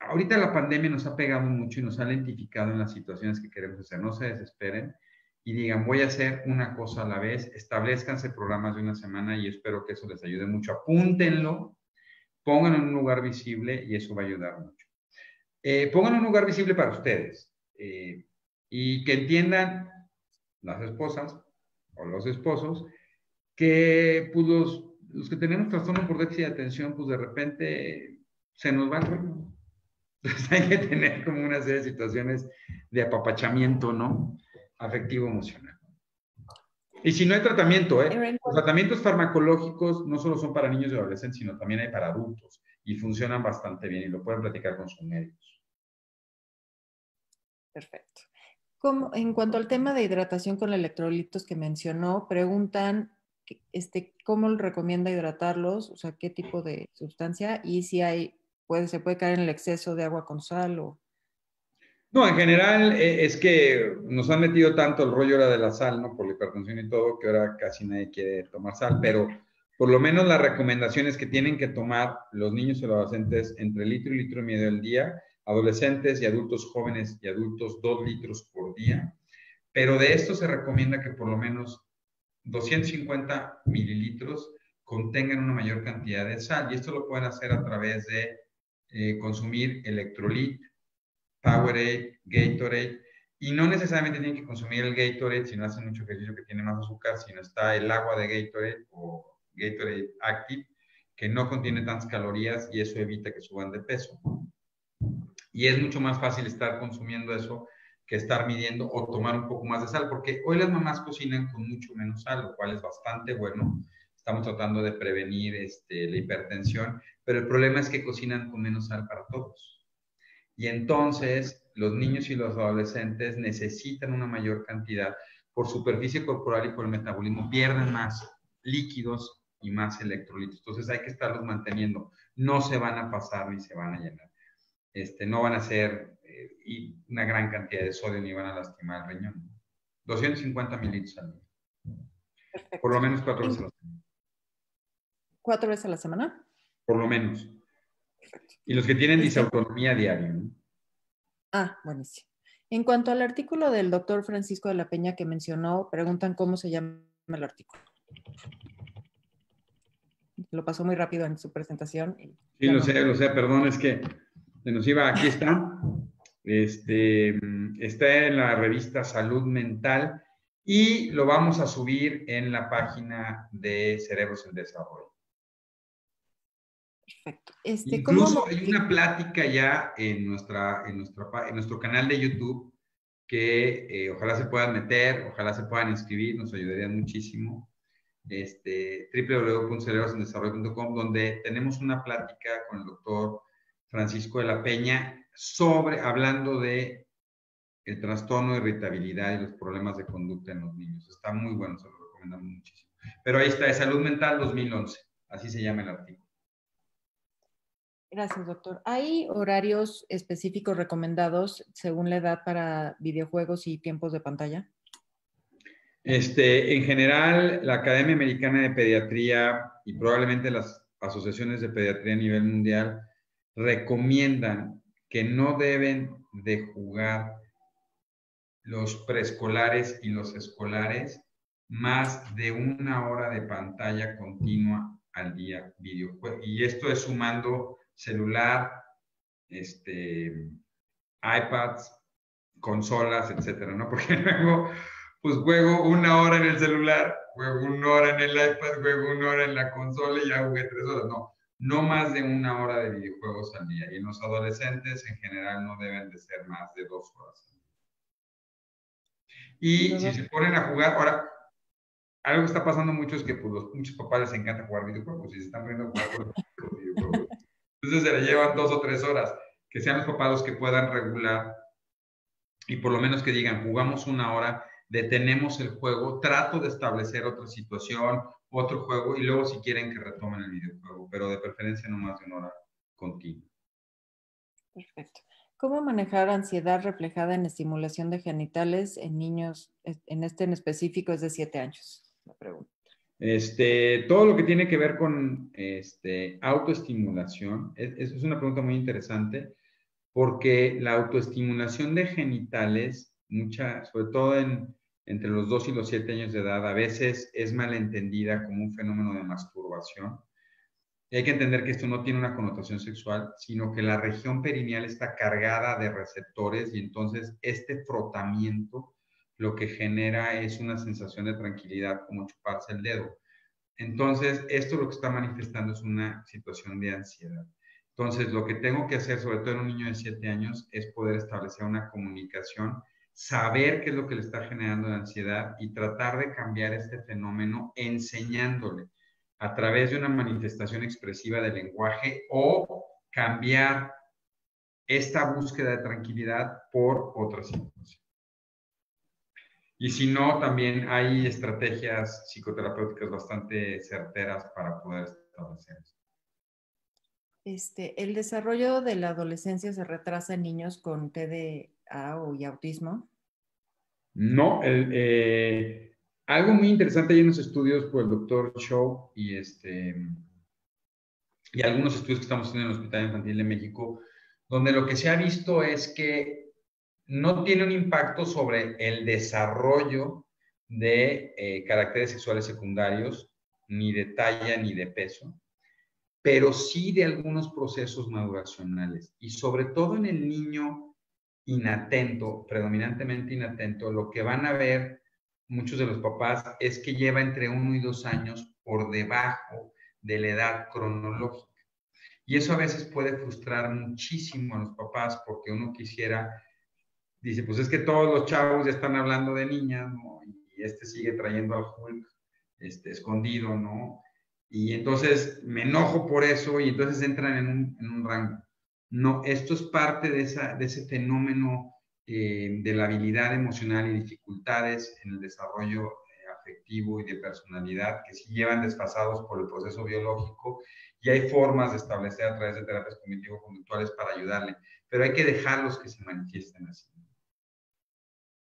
Ahorita la pandemia nos ha pegado mucho y nos ha lentificado en las situaciones que queremos hacer. No se desesperen y digan, voy a hacer una cosa a la vez. Establezcanse programas de una semana y espero que eso les ayude mucho. Apúntenlo, pónganlo en un lugar visible y eso va a ayudar mucho. Pónganlo en un lugar visible para ustedes y que entiendan las esposas o los esposos que pues, los que tenemos trastorno por déficit de atención, pues de repente se nos va el rollo. Entonces hay que tener como una serie de situaciones de apapachamiento, ¿no? Afectivo emocional. Y si no hay tratamiento, los tratamientos farmacológicos no solo son para niños y adolescentes, sino también hay para adultos y funcionan bastante bien y lo pueden platicar con sus médicos. Perfecto. En cuanto al tema de hidratación con electrolitos que mencionó, preguntan cómo recomienda hidratarlos, o sea, qué tipo de sustancia y si se puede caer en el exceso de agua con sal o... No, en general es que nos han metido tanto el rollo ahora de la sal, ¿no? Por la hipertensión y todo, que ahora casi nadie quiere tomar sal, pero por lo menos la recomendación es que tienen que tomar los niños y los adolescentes entre litro y litro y medio al día, adolescentes y adultos jóvenes y adultos 2 litros por día, pero de esto se recomienda que por lo menos 250 mililitros contengan una mayor cantidad de sal, y esto lo pueden hacer a través de consumir electrolit, Powerade, Gatorade, y no necesariamente tienen que consumir el Gatorade si no hacen mucho ejercicio que tiene más azúcar, sino está el agua de Gatorade o Gatorade Active, que no contiene tantas calorías y eso evita que suban de peso. Y es mucho más fácil estar consumiendo eso que estar midiendo o tomar un poco más de sal, porque hoy las mamás cocinan con mucho menos sal, lo cual es bastante bueno. Estamos tratando de prevenir la hipertensión, pero el problema es que cocinan con menos sal para todos. Y entonces los niños y los adolescentes necesitan una mayor cantidad por superficie corporal y por el metabolismo, pierden más líquidos y más electrolitos. Entonces hay que estarlos manteniendo. No se van a pasar ni se van a llenar. No van a ser una gran cantidad de sodio ni van a lastimar el riñón. 250 mililitros al día. Perfecto. Por lo menos 4 veces a la semana. ¿4 veces a la semana? Por lo menos. Y los que tienen disautonomía diaria, ¿no? Ah, buenísimo. En cuanto al artículo del doctor Francisco de la Peña que mencionó, preguntan cómo se llama el artículo. Lo pasó muy rápido en su presentación. Sí, lo sé, perdón, es que se nos iba, aquí está. Está en la revista Salud Mental y lo vamos a subir en la página de Cerebros en Desarrollo. Perfecto. Incluso hay una plática ya en nuestro canal de YouTube que ojalá se puedan meter, ojalá se puedan inscribir, nos ayudaría muchísimo. www.cerebrosendesarrollo.com, donde tenemos una plática con el doctor Francisco de la Peña hablando de el trastorno de irritabilidad y los problemas de conducta en los niños. Está muy bueno, se lo recomendamos muchísimo. Pero ahí está, es Salud Mental 2011, así se llama el artículo. Gracias, doctor. ¿Hay horarios específicos recomendados según la edad para videojuegos y tiempos de pantalla? En general, la Academia Americana de Pediatría y probablemente las asociaciones de pediatría a nivel mundial recomiendan que no deben de jugar los preescolares y los escolares más de 1 hora de pantalla continua al día videojuego. Y esto es sumando celular, iPads, consolas, etcétera, ¿no? Porque luego, pues juego 1 hora en el celular, juego 1 hora en el iPad, juego 1 hora en la consola y ya jugué 3 horas. No más de 1 hora de videojuegos al día. Y en los adolescentes, en general, no deben de ser más de 2 horas. Y si se ponen a jugar, ahora, algo que está pasando mucho es que pues, muchos papás les encanta jugar videojuegos y se están poniendo a jugar con los videojuegos. Entonces se le llevan 2 o 3 horas. Que sean los papás los que puedan regular y por lo menos que digan, jugamos 1 hora, detenemos el juego, trato de establecer otra situación, otro juego y luego si quieren que retomen el videojuego, pero de preferencia no más de 1 hora continua. Perfecto. ¿Cómo manejar ansiedad reflejada en estimulación de genitales en niños, en específico es de 7 años? La pregunta. Todo lo que tiene que ver con autoestimulación, es una pregunta muy interesante, porque la autoestimulación de genitales, sobre todo entre los 2 y los 7 años de edad, a veces es malentendida como un fenómeno de masturbación. Y hay que entender que esto no tiene una connotación sexual, sino que la región perineal está cargada de receptores y entonces este frotamiento lo que genera es una sensación de tranquilidad, como chuparse el dedo. Entonces, esto lo que está manifestando es una situación de ansiedad. Entonces, lo que tengo que hacer, sobre todo en un niño de 7 años, es poder establecer una comunicación, saber qué es lo que le está generando la ansiedad y tratar de cambiar este fenómeno enseñándole a través de una manifestación expresiva del lenguaje o cambiar esta búsqueda de tranquilidad por otra situación. Y si no, también hay estrategias psicoterapéuticas bastante certeras para poder establecer eso. ¿El desarrollo de la adolescencia se retrasa en niños con TDA y autismo? No, algo muy interesante, hay unos estudios por el doctor Shaw y algunos estudios que estamos haciendo en el Hospital Infantil de México, donde lo que se ha visto es que no tiene un impacto sobre el desarrollo de caracteres sexuales secundarios, ni de talla ni de peso, pero sí de algunos procesos maduracionales. Y sobre todo en el niño inatento, predominantemente inatento, lo que van a ver muchos de los papás es que lleva entre 1 y 2 años por debajo de la edad cronológica. Y eso a veces puede frustrar muchísimo a los papás porque uno quisiera, dice, pues es que todos los chavos ya están hablando de niñas, ¿no? Y sigue trayendo al Hulk escondido, ¿no? Y entonces me enojo por eso y entonces entran en un rango. No, esto es parte de ese fenómeno de la habilidad emocional y dificultades en el desarrollo afectivo y de personalidad que sí llevan desfasados por el proceso biológico y hay formas de establecer a través de terapias cognitivo-conductuales para ayudarle, pero hay que dejarlos que se manifiesten así.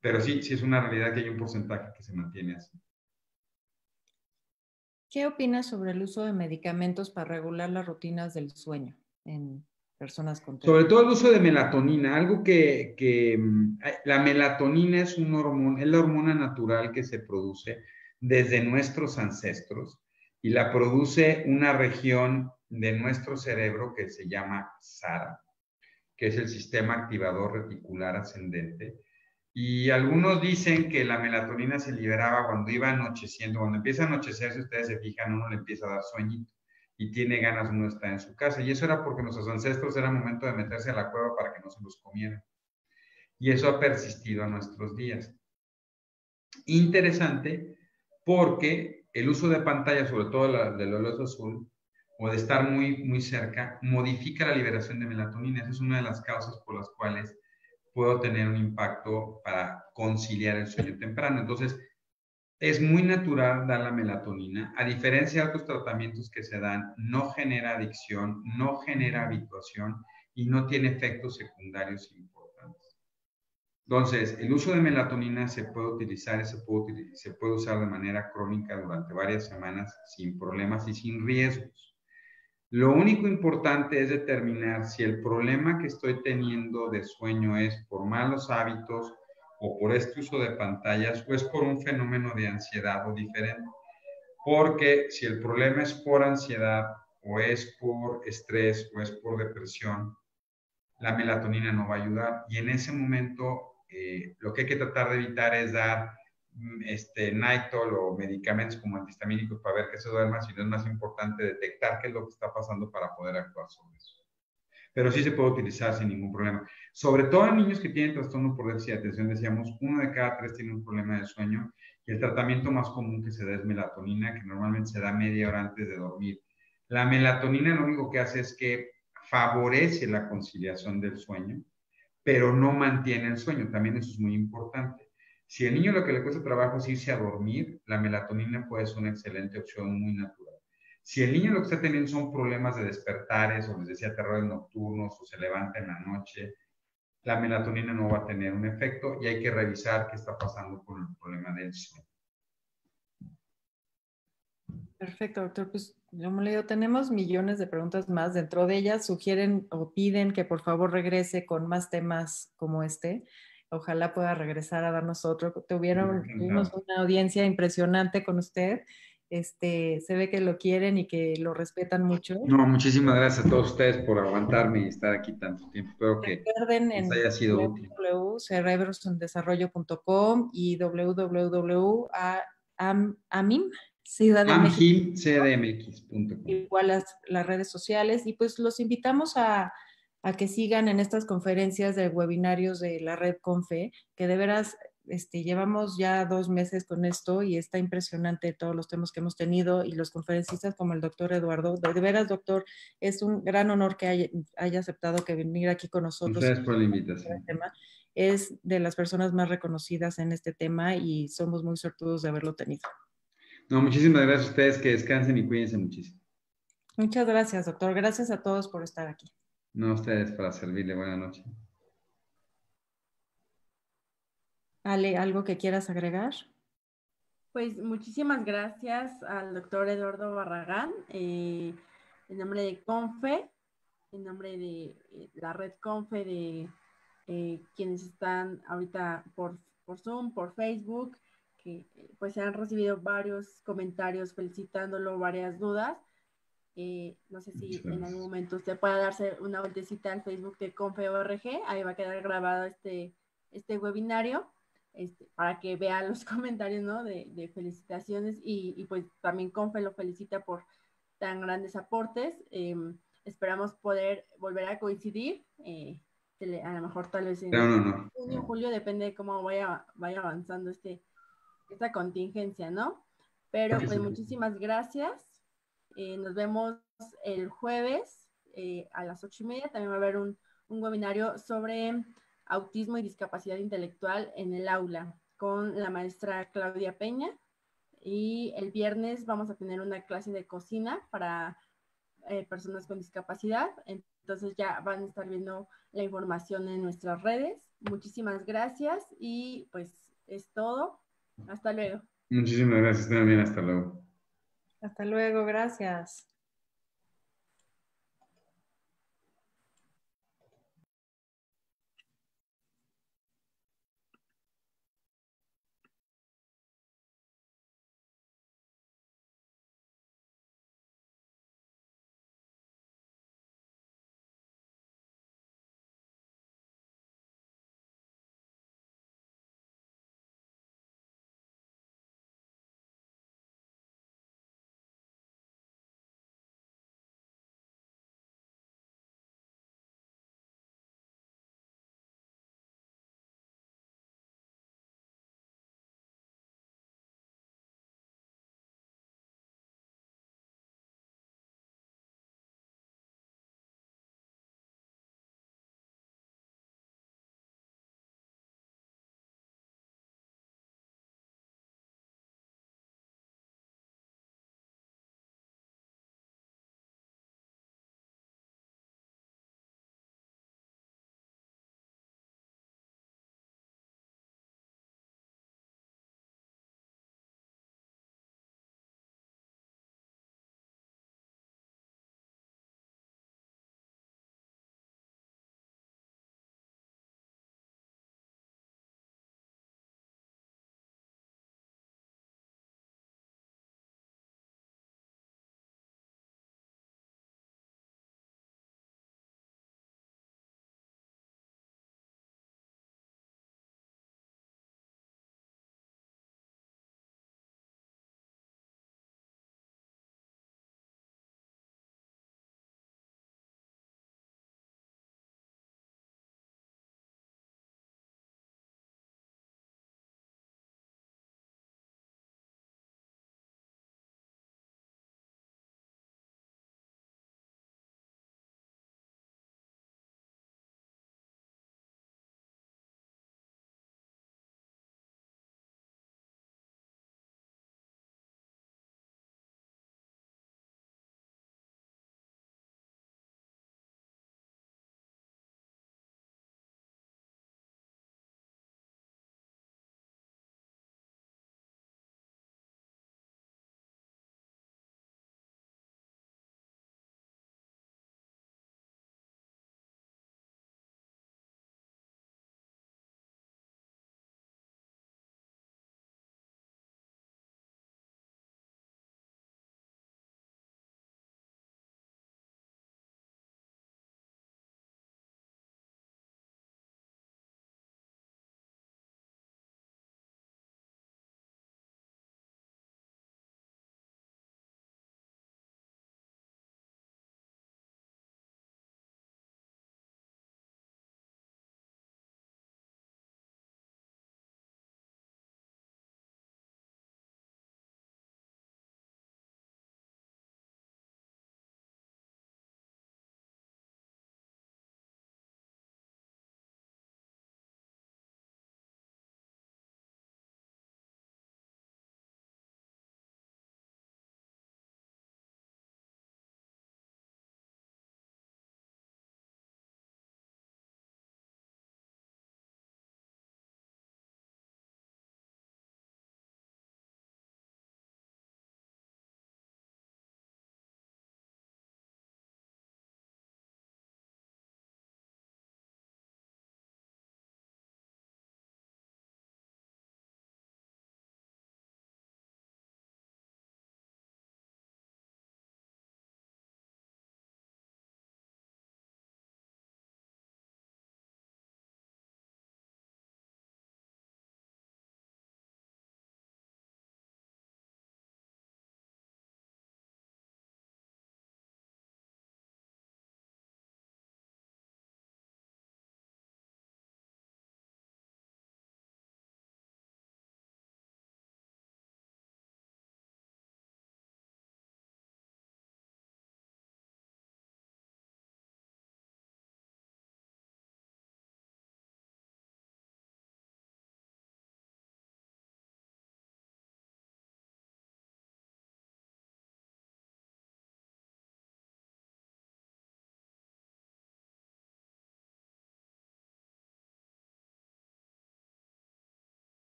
Pero sí es una realidad que hay un porcentaje que se mantiene así. ¿Qué opinas sobre el uso de medicamentos para regular las rutinas del sueño en personas con TDA? Sobre todo el uso de melatonina, algo que la melatonina es la hormona natural que se produce desde nuestros ancestros y la produce una región de nuestro cerebro que se llama SARA, que es el sistema activador reticular ascendente. Y algunos dicen que la melatonina se liberaba cuando iba anocheciendo. Cuando empieza a anochecer, si ustedes se fijan, uno le empieza a dar sueñito y tiene ganas uno de estar en su casa. Y eso era porque nuestros ancestros era momento de meterse a la cueva para que no se los comieran. Y eso ha persistido a nuestros días. Interesante porque el uso de pantalla, sobre todo de la luz azul, o de estar muy, muy cerca, modifica la liberación de melatonina. Esa es una de las causas por las cuales puedo tener un impacto para conciliar el sueño temprano. Entonces, es muy natural dar la melatonina. A diferencia de otros tratamientos que se dan, no genera adicción, no genera habituación y no tiene efectos secundarios importantes. Entonces, el uso de melatonina se puede utilizar, se puede usar de manera crónica durante varias semanas sin problemas y sin riesgos. Lo único importante es determinar si el problema que estoy teniendo de sueño es por malos hábitos o por este uso de pantallas o es por un fenómeno de ansiedad o diferente. Porque si el problema es por ansiedad o es por estrés o es por depresión, la melatonina no va a ayudar. Y en ese momento lo que hay que tratar de evitar es dar Nytol o medicamentos como antihistamínicos para ver que se duerma, sino es más importante detectar qué es lo que está pasando para poder actuar sobre eso. Pero sí se puede utilizar sin ningún problema. Sobre todo en niños que tienen trastorno por déficit de atención, decíamos, 1 de cada 3 tiene un problema de sueño y el tratamiento más común que se da es melatonina, que normalmente se da media hora antes de dormir. La melatonina lo único que hace es que favorece la conciliación del sueño, pero no mantiene el sueño. También eso es muy importante. Si al niño lo que le cuesta trabajo es irse a dormir, la melatonina puede ser una excelente opción muy natural. Si el niño lo que está teniendo son problemas de despertares, o les decía terrores nocturnos, o se levanta en la noche, la melatonina no va a tener un efecto y hay que revisar qué está pasando con el problema del sueño. Perfecto, doctor. Pues como le digo, tenemos millones de preguntas más. Dentro de ellas sugieren o piden que por favor regrese con más temas como este. Ojalá pueda regresar a darnos otro. Tuvimos una audiencia impresionante con usted. Se ve que lo quieren y que lo respetan mucho. No, muchísimas gracias a todos ustedes por aguantarme y estar aquí tanto tiempo. Espero que les haya sido útil. www.cerebrosenDesarrollo.com y www.amim Ciudad de México. CDMX.com. Igual las redes sociales y pues los invitamos a que sigan en estas conferencias de webinarios de la red Confe, que de veras llevamos ya 2 meses con esto y está impresionante todos los temas que hemos tenido y los conferencistas como el doctor Eduardo. De veras, doctor, es un gran honor que haya aceptado que venir aquí con nosotros. Gracias por la invitación. es de las personas más reconocidas en este tema y somos muy suertudos de haberlo tenido. No, muchísimas gracias a ustedes, que descansen y cuídense muchísimo. Muchas gracias, doctor. Gracias a todos por estar aquí. No, a ustedes, para servirle. Buenas noches. Ale, ¿algo que quieras agregar? Pues muchísimas gracias al doctor Eduardo Barragán, en nombre de CONFE, en nombre de la red CONFE, de quienes están ahorita por Zoom, por Facebook, que pues se han recibido varios comentarios felicitándolo, varias dudas. No sé si en algún momento usted pueda darse una vueltecita al Facebook de CONFE.org, ahí va a quedar grabado este webinario, para que vea los comentarios, ¿no? de felicitaciones y pues también CONFE lo felicita por tan grandes aportes. Esperamos poder volver a coincidir, a lo mejor tal vez en junio, julio, depende de cómo vaya avanzando esta contingencia, ¿no? Pero pues muchísimas gracias. Nos vemos el jueves a las 8:30. También va a haber un webinario sobre autismo y discapacidad intelectual en el aula con la maestra Claudia Peña. Y el viernes vamos a tener una clase de cocina para personas con discapacidad. Entonces ya van a estar viendo la información en nuestras redes. Muchísimas gracias y pues es todo. Hasta luego. Muchísimas gracias también. Hasta luego. Hasta luego, gracias.